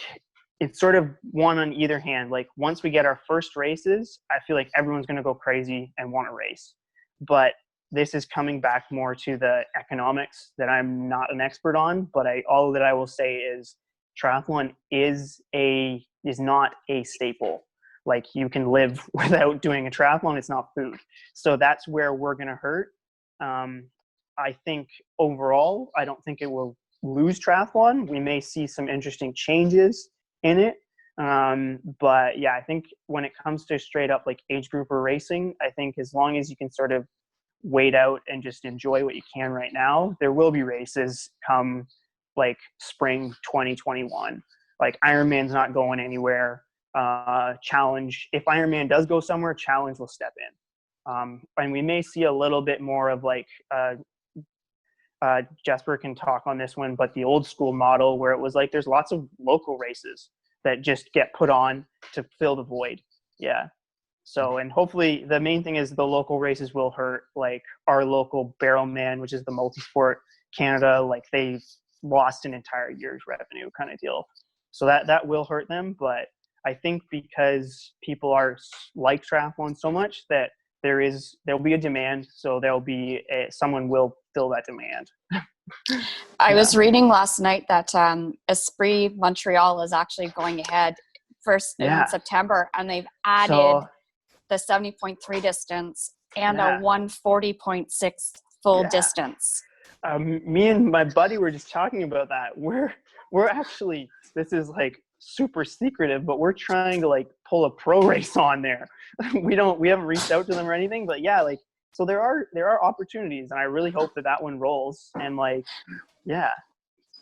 it's sort of one on either hand. Like once we get our first races, I feel like everyone's going to go crazy and want to race. But this is coming back more to the economics that I'm not an expert on, but all that I will say is triathlon is not a staple. Like you can live without doing a triathlon. It's not food. So that's where we're going to hurt. I think overall, I don't think it will lose triathlon. We may see some interesting changes in it. But yeah, I think when it comes to straight up like age group or racing, I think as long as you can sort of wait out and just enjoy what you can right now, there will be races come like spring 2021. Like Ironman's not going anywhere. Challenge, if Ironman does go somewhere, Challenge will step in. And we may see a little bit more of like Jesper can talk on this one, but the old school model where it was like there's lots of local races that just get put on to fill the void. Yeah. So, and hopefully the main thing is the local races will hurt, like our local Barrelman, which is the multisport Canada, like they lost an entire year's revenue kind of deal. So that will hurt them. But I think because people are like triathlon so much that there'll be a demand. So someone will fill that demand. I was reading last night that Esprit Montreal is actually going ahead first in September, and they've added the 70.3 distance and a 140.6 full distance. Me and my buddy were just talking about that. We're actually, this is like super secretive, but we're trying to like pull a pro race on there. We haven't reached out to them or anything, but yeah, like, so there are opportunities, and I really hope that one rolls. And like, yeah.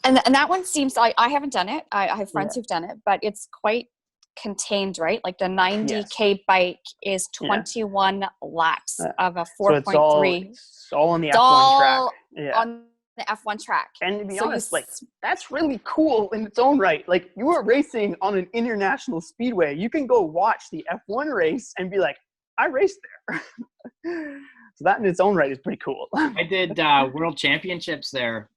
And that one seems like, I haven't done it. I have friends who've done it, but it's quite contained, right? Like the 90K bike is 21 laps of a 4.3. It's all on the F1 track. Yeah. On the F1 track. And to be honest, like that's really cool in its own right. Like you are racing on an international speedway. You can go watch the F1 race and be like, I raced there. So that in its own right is pretty cool. I did world championships there.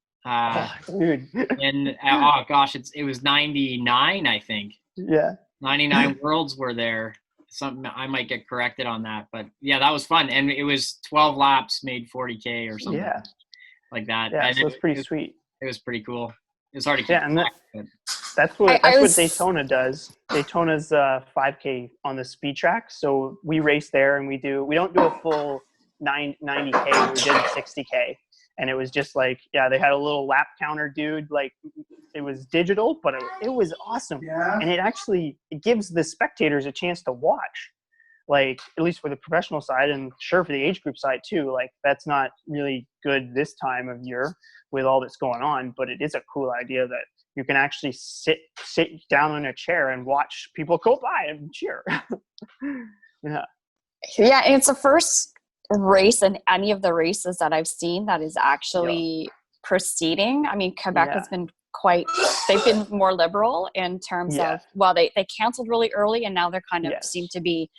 Dude. And oh gosh, it was 99, I think. Yeah. 99 worlds were there. Something I might get corrected on that, but yeah, that was fun. And it was 12 laps, made 40K or something like that. Yeah, and so it's pretty sweet. It was pretty cool. It was hard to keep and track, that's what Daytona does. Daytona's 5K on the speed track. So we race there, and we don't do a full 90K. We did 60K. And it was just like, they had a little lap counter dude. Like it was digital, but it was awesome. Yeah. And it gives the spectators a chance to watch, like at least for the professional side, and sure for the age group side too. Like that's not really good this time of year with all that's going on, but it is a cool idea that you can actually sit down in a chair and watch people go by and cheer. Yeah. And it's the first race in any of the races that I've seen that is actually proceeding. I mean, Quebec has been they've been more liberal in terms of, well, they canceled really early, and now they're kind of seem to be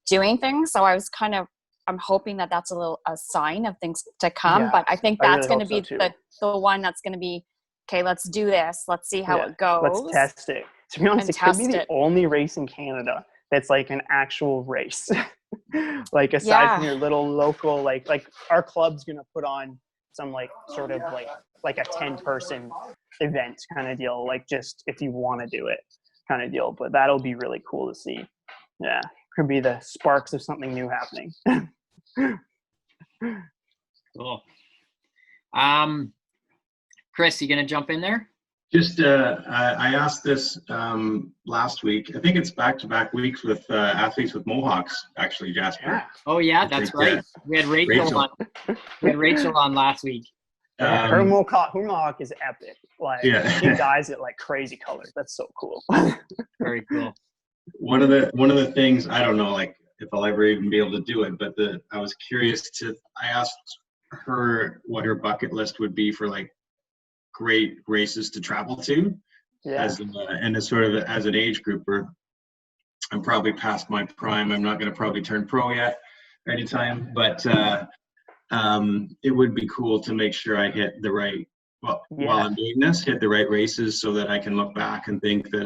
doing things. So I'm hoping that that's a sign of things to come. But I think that's going to be the one that's going to be, okay, let's do this. Let's see how it goes. Let's test it. To be honest, it could be the only race in Canada that's like an actual race. Like aside from your little local, like our club's gonna put on some like sort of like a 10-person event kind of deal, like just if you want to do it kind of deal. But that'll be really cool to see. Yeah, could be the sparks of something new happening. Cool. Chris, you gonna jump in there? Just, I asked this last week. I think it's back-to-back weeks with athletes with mohawks, actually, Jasper. Yeah. Oh yeah, that's right. We had Rachel on. We had Rachel on last week. Her mohawk is epic. Like she dyes it like crazy colors. That's so cool. Very cool. One of the things, I don't know, like if I'll ever even be able to do it, but I was curious I asked her what her bucket list would be for like great races to travel to, and as sort of as an age grouper. I'm probably past my prime. I'm not going to probably turn pro yet anytime, but it would be cool to make sure I hit the right, while I'm doing this, hit the right races so that I can look back and think that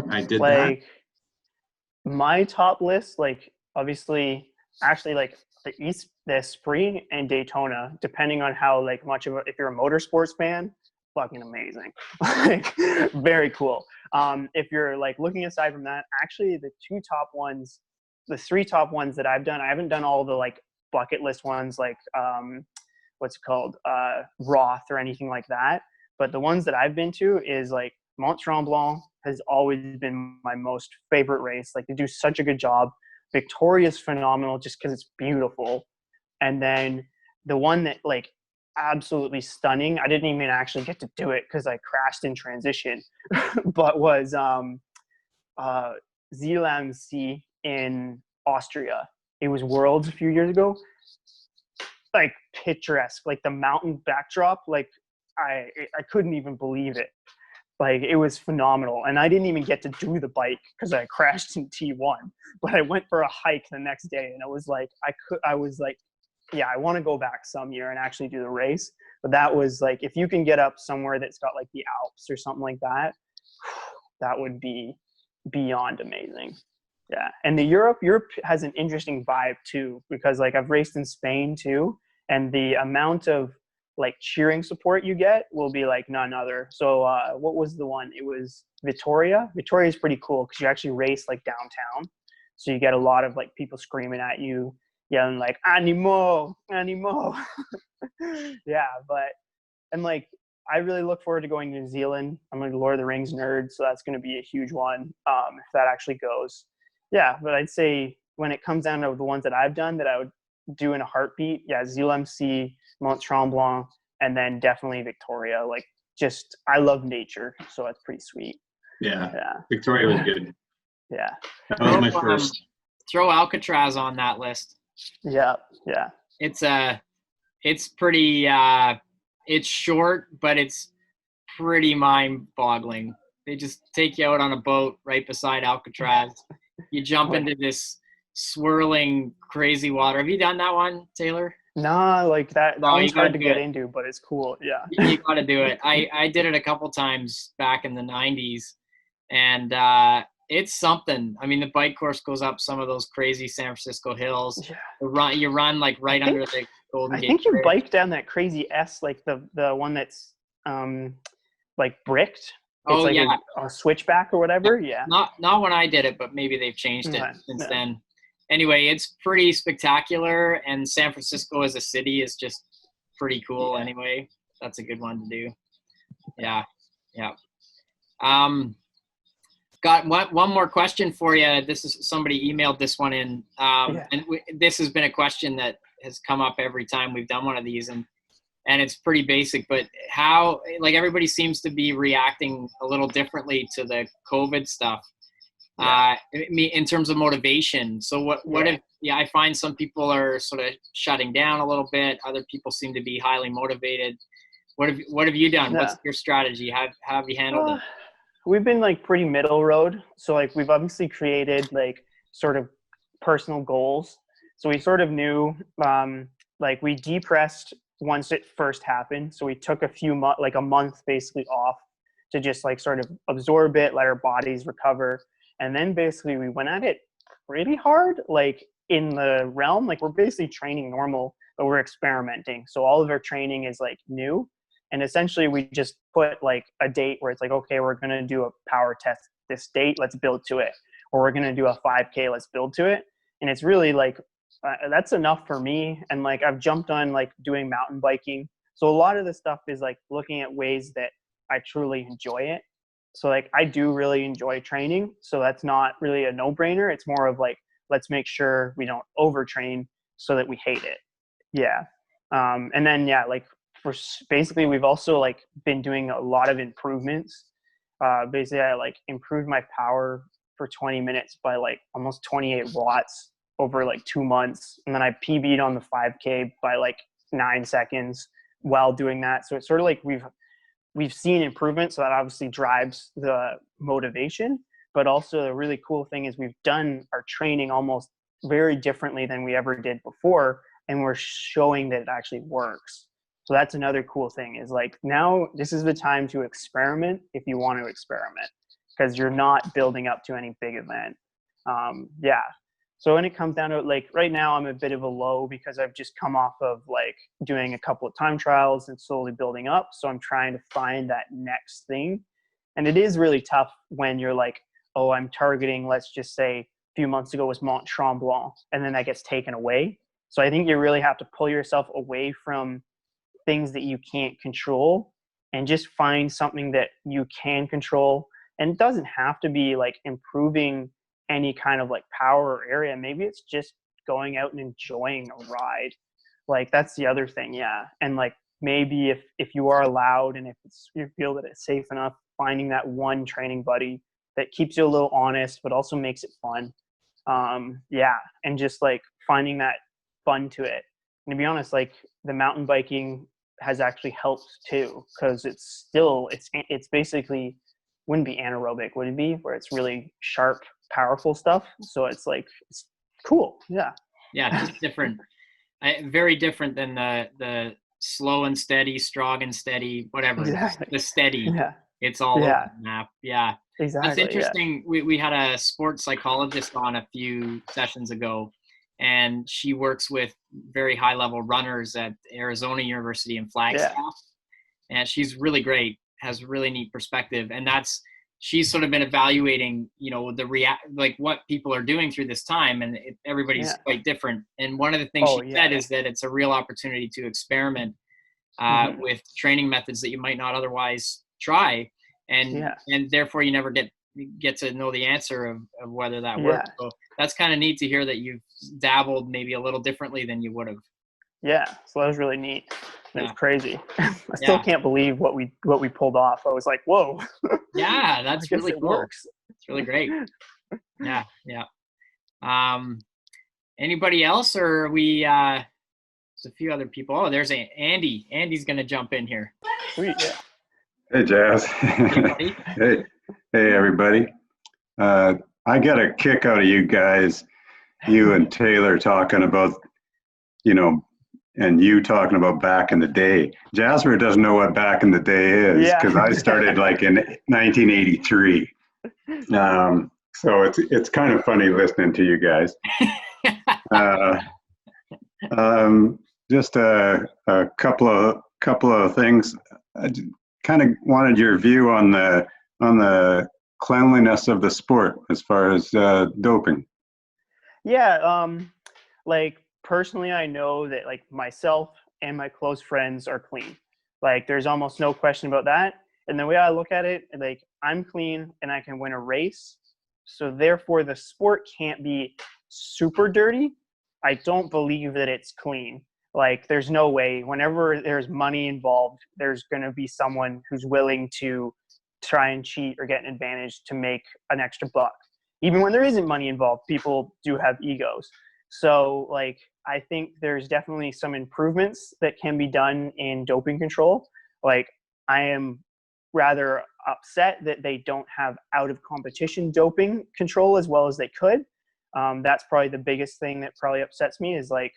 I did that. My top list, like obviously, actually like the Esprit and Daytona, depending on how like much of if you're a motorsports fan, fucking amazing. Like very cool. If you're like looking aside from that, actually the three top ones that I've done, I haven't done all the like bucket list ones like what's it called, Roth or anything like that. But the ones that I've been to is like Mont Tremblant has always been my most favorite race. Like they do such a good job. Victoria's phenomenal just because it's beautiful. And then the one that like absolutely stunning, I didn't even actually get to do it because I crashed in transition, but was Zeeland Sea in Austria. It was Worlds a few years ago. Like picturesque, like the mountain backdrop, like I couldn't even believe it. Like, it was phenomenal. And I didn't even get to do the bike because I crashed in T1, but I went for a hike the next day, and it was like, I was like, yeah, I want to go back some year and actually do the race. But that was like, if you can get up somewhere that's got like the Alps or something like that, that would be beyond amazing. Yeah. And Europe has an interesting vibe too, because like I've raced in Spain too, and the amount of like cheering support you get will be like none other. So what was the one? It was Vitoria. Vitoria is pretty cool because you actually race like downtown, so you get a lot of like people screaming at you, yelling like "Animo, animo." Yeah, and like I really look forward to going to New Zealand. I'm like a Lord of the Rings nerd, so that's going to be a huge one if that actually goes. Yeah, but I'd say when it comes down to the ones that I've done that I would do in a heartbeat, yeah, ZLMC, Mont Tremblant, and then definitely Victoria. Like, just I love nature, so it's pretty sweet. Yeah. Yeah. Victoria was good. Yeah. That was my first. Throw Alcatraz on that list. Yeah. It's pretty it's short, but it's pretty mind-boggling. They just take you out on a boat right beside Alcatraz. You jump into this swirling crazy water. Have you done that one, Taylor? Nah, like that one's hard to get it. into, but it's cool. Yeah. You got to do it. I did it a couple times back in the 90s, and it's something. I mean, the bike course goes up some of those crazy San Francisco hills. Yeah. You run like right under the Golden Gate. I think you Bridge. bike down that crazy S, like the one that's like bricked. It's like a switchback or whatever. Yeah. Not when I did it, but maybe they've changed it since then. Anyway, it's pretty spectacular, and San Francisco as a city is just pretty cool. Anyway, that's a good one to do. Yeah. Got one more question for you. This is somebody emailed this one in, and this has been a question that has come up every time we've done one of these, and it's pretty basic. But how, like, everybody seems to be reacting a little differently to the COVID stuff. In terms of motivation. So what if I find some people are sort of shutting down a little bit. Other people seem to be highly motivated. What have you done? What's your strategy? How have you handled it? We've been like pretty middle road. So like we've obviously created like sort of personal goals. So we sort of knew like we depressed once it first happened. So we took a month basically off to just like sort of absorb it, let our bodies recover. And then basically we went at it pretty hard, like in the realm, like we're basically training normal, but we're experimenting. So all of our training is like new. And essentially we just put like a date where it's like, okay, we're going to do a power test this date, let's build to it. Or we're going to do a 5K, let's build to it. And it's really like, that's enough for me. And like, I've jumped on like doing mountain biking. So a lot of the stuff is like looking at ways that I truly enjoy it. So like I do really enjoy training. So that's not really a no-brainer. It's more of like, let's make sure we don't overtrain so that we hate it. Yeah. And then, like basically we've also like been doing a lot of improvements. Basically I like improved my power for 20 minutes by like almost 28 watts over like 2 months. And then I PB'd on the 5K by like 9 seconds while doing that. So it's sort of like we've seen improvement, so that obviously drives the motivation. But also the really cool thing is we've done our training almost very differently than we ever did before, and we're showing that it actually works. So that's another cool thing is like now this is the time to experiment if you want to experiment, because you're not building up to any big event. So when it comes down to it, like right now I'm a bit of a low because I've just come off of like doing a couple of time trials and slowly building up. So I'm trying to find that next thing. And it is really tough when you're like, oh, I'm targeting, let's just say a few months ago was Mont Tremblant, and then that gets taken away. So I think you really have to pull yourself away from things that you can't control and just find something that you can control. And it doesn't have to be like improving any kind of like power or area. Maybe it's just going out and enjoying a ride. Like that's the other thing. Yeah. And like maybe if you are allowed and if you feel that it's safe enough, finding that one training buddy that keeps you a little honest but also makes it fun. And just like finding that fun to it. And to be honest, like the mountain biking has actually helped too, because it's basically wouldn't be anaerobic, would it be? Where it's really sharp, powerful stuff. So it's like, it's cool. Yeah. Yeah, just different. Very different than the slow and steady, strong and steady, whatever. Exactly. The steady. Yeah. It's all over Yeah. the map. Yeah. Exactly. That's interesting. Yeah. We had a sports psychologist on a few sessions ago, and she works with very high level runners at Arizona University in Flagstaff. Yeah. And she's really great, has really neat perspective. And she's sort of been evaluating, like what people are doing through this time, and everybody's quite different. And one of the things she said is that it's a real opportunity to experiment with training methods that you might not otherwise try, and therefore you never get to know the answer of whether that works. So that's kind of neat to hear that you've dabbled maybe a little differently than you would have. Yeah, so that was really neat. It was crazy. I still can't believe what we pulled off. I was like, whoa. Yeah, that's really cool. Works. It's really great. Yeah. Anybody else, or we? There's a few other people. Oh, there's Andy. Andy's gonna jump in here. Sweet. Yeah. Hey, Jazz. Hey, everybody. I got a kick out of you guys, you and Taylor talking about, and you talking about back in the day. Jasper doesn't know what back in the day is, because I started like in 1983. So it's kind of funny listening to you guys. Just a couple of things. I kind of wanted your view on the cleanliness of the sport as far as doping. Yeah, like personally, I know that like myself and my close friends are clean. Like there's almost no question about that. And the way I look at it, like I'm clean and I can win a race. So therefore the sport can't be super dirty. I don't believe that it's clean. Like there's no way, whenever there's money involved, there's going to be someone who's willing to try and cheat or get an advantage to make an extra buck. Even when there isn't money involved, people do have egos. So like, I think there's definitely some improvements that can be done in doping control. Like I am rather upset that they don't have out of competition doping control as well as they could. That's probably the biggest thing that probably upsets me is like,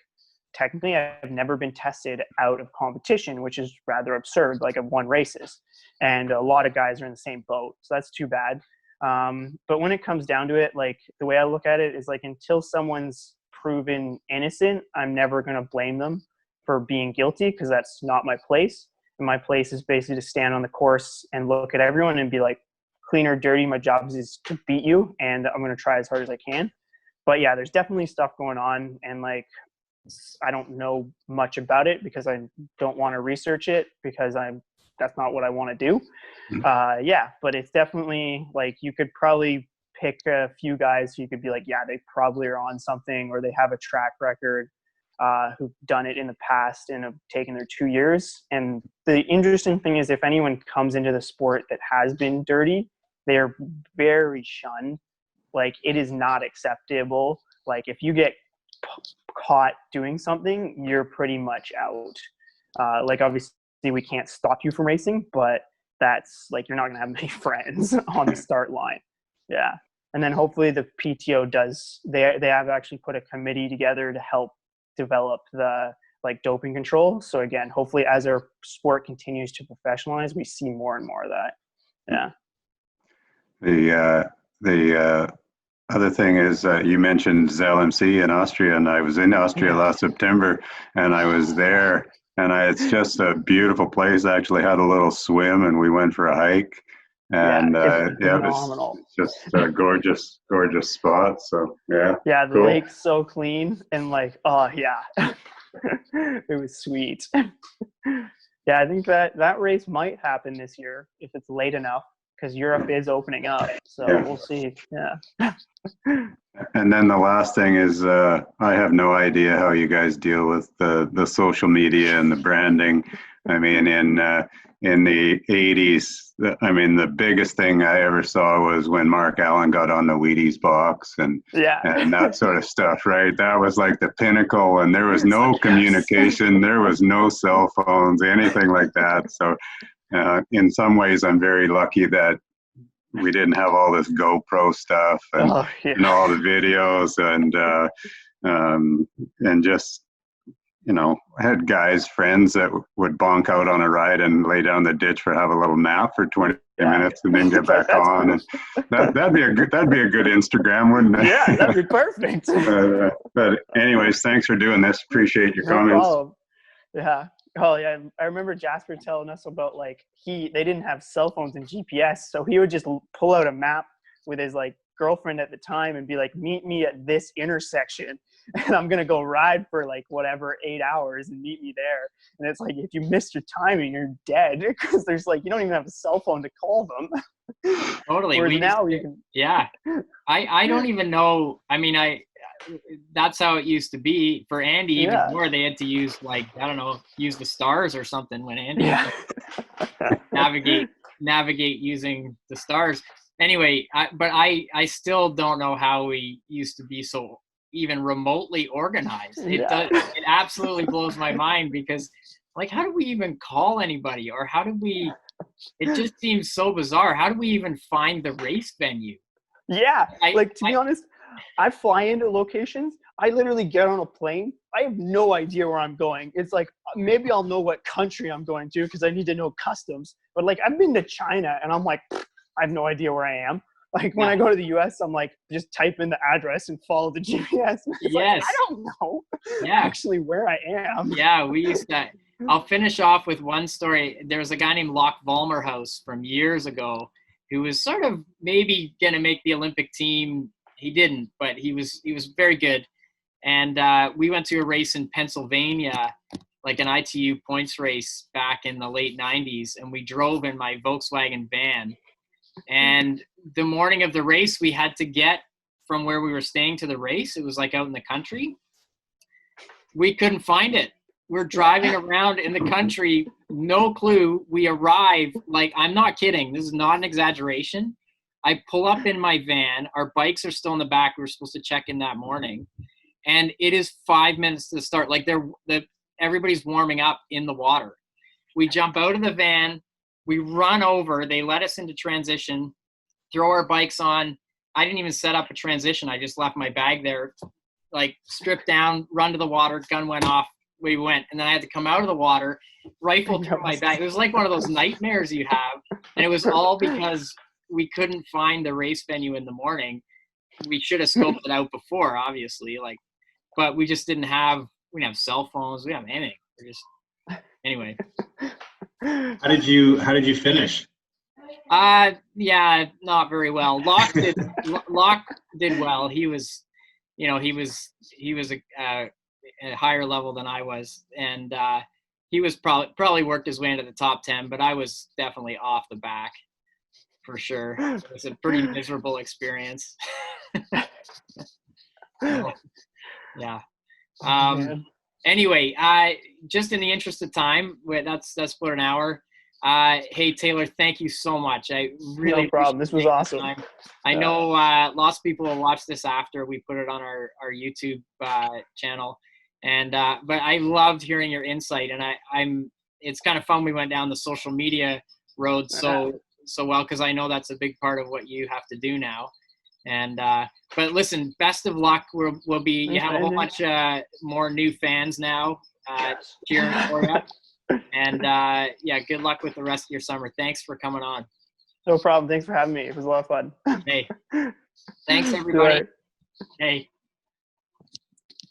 technically I've never been tested out of competition, which is rather absurd. Like I've won races and a lot of guys are in the same boat. So that's too bad. But when it comes down to it, like the way I look at it is like, until someone's proven innocent, I'm never going to blame them for being guilty, because that's not my place. And my place is basically to stand on the course and look at everyone and be like, clean or dirty, my job is to beat you, and I'm going to try as hard as I can. But yeah, there's definitely stuff going on, and like I don't know much about it because I don't want to research it, because that's not what I want to do. Yeah, but it's definitely like you could probably pick a few guys who you could be like, yeah, they probably are on something, or they have a track record, who've done it in the past and have taken their 2 years. And the interesting thing is, if anyone comes into the sport that has been dirty, they are very shunned. Like it is not acceptable. Like if you get caught doing something, you're pretty much out. Like obviously we can't stop you from racing, but that's like, you're not going to have many friends on the start line. Yeah. And then hopefully the PTO they have actually put a committee together to help develop the like doping control. So again, hopefully as our sport continues to professionalize, we see more and more of that. Yeah. The other thing is, you mentioned ZLMC in Austria, and I was in Austria last September, and I was there, and it's just a beautiful place. I actually had a little swim, and we went for a hike, and it was just a gorgeous spot. So yeah, the cool. lake's so clean, and like, oh yeah, it was sweet. Yeah, I think that race might happen this year if it's late enough, because Europe is opening up, so we'll see. Yeah. And then the last thing is, I have no idea how you guys deal with the social media and the branding. I mean, in the 80s, the biggest thing I ever saw was when Mark Allen got on the Wheaties box and that sort of stuff, right? That was like the pinnacle, and there was no communication, there was no cell phones, anything like that. So in some ways, I'm very lucky that we didn't have all this GoPro stuff and all the videos and just, I had friends that would bonk out on a ride and lay down the ditch have a little nap for 20 minutes and then get back on. And that'd be a good Instagram, wouldn't it? Yeah, that'd be perfect. But anyways, thanks for doing this. Appreciate your comments. Problem. Yeah. Oh yeah. I remember Jasper telling us about they didn't have cell phones and GPS, so he would just pull out a map with his girlfriend at the time and be like, meet me at this intersection and I'm going to go ride for 8 hours and meet me there. And it's if you missed your timing, you're dead because there's you don't even have a cell phone to call them. Totally. Whereas now you can. Yeah. I don't even know. I mean, that's how it used to be for Andy. Even more, they had to use use the stars or something when Andy navigate using the stars. Anyway, but I still don't know how we used to be so even remotely organized. It absolutely blows my mind because how do we even call anybody, or how do we? It just seems so bizarre. How do we even find the race venue? Yeah, to be honest, I fly into locations. I literally get on a plane. I have no idea where I'm going. It's maybe I'll know what country I'm going to because I need to know customs. But I've been to China and I'm I have no idea where I am. When I go to the US, I'm just type in the address and follow the GPS. Yes. I don't know actually where I am. Yeah, we used to. I'll finish off with one story. There was a guy named Locke Volmerhouse from years ago who was sort of maybe going to make the Olympic team. He didn't, but he was very good. And we went to a race in Pennsylvania, an ITU points race back in the late 90s, and we drove in my Volkswagen van. And the morning of the race, we had to get from where we were staying to the race. It was out in the country. We couldn't find it. We're driving around in the country, no clue. We arrive, I'm not kidding. This is not an exaggeration. I pull up in my van. Our bikes are still in the back. We were supposed to check in that morning. And it is 5 minutes to start. Everybody's warming up in the water. We jump out of the van. We run over. They let us into transition, throw our bikes on. I didn't even set up a transition. I just left my bag there, stripped down, run to the water, gun went off. We went. And then I had to come out of the water, rifle through my bag. It was one of those nightmares you have. And it was all because we couldn't find the race venue in the morning. We should have scoped it out before, obviously. But we just didn't have cell phones. We didn't have anything. Anyway. How did you finish? Yeah, not very well. Locke did well. He was a higher level than I was, and he was probably worked his way into the top 10, but I was definitely off the back for sure. It was a pretty miserable experience. Yeah. Anyway, just in the interest of time, that's about an hour. Hey Taylor, thank you so much. I really no problem. This was awesome. I know lots of people will watch this after we put it on our YouTube channel, and but I loved hearing your insight, and it's kind of fun we went down the social media road so well, because I know that's a big part of what you have to do now. And but listen, best of luck. We'll be. You have a whole bunch more new fans now cheering for you. And yeah, good luck with the rest of your summer. Thanks for coming on. No problem. Thanks for having me. It was a lot of fun. Hey, thanks everybody. Hey.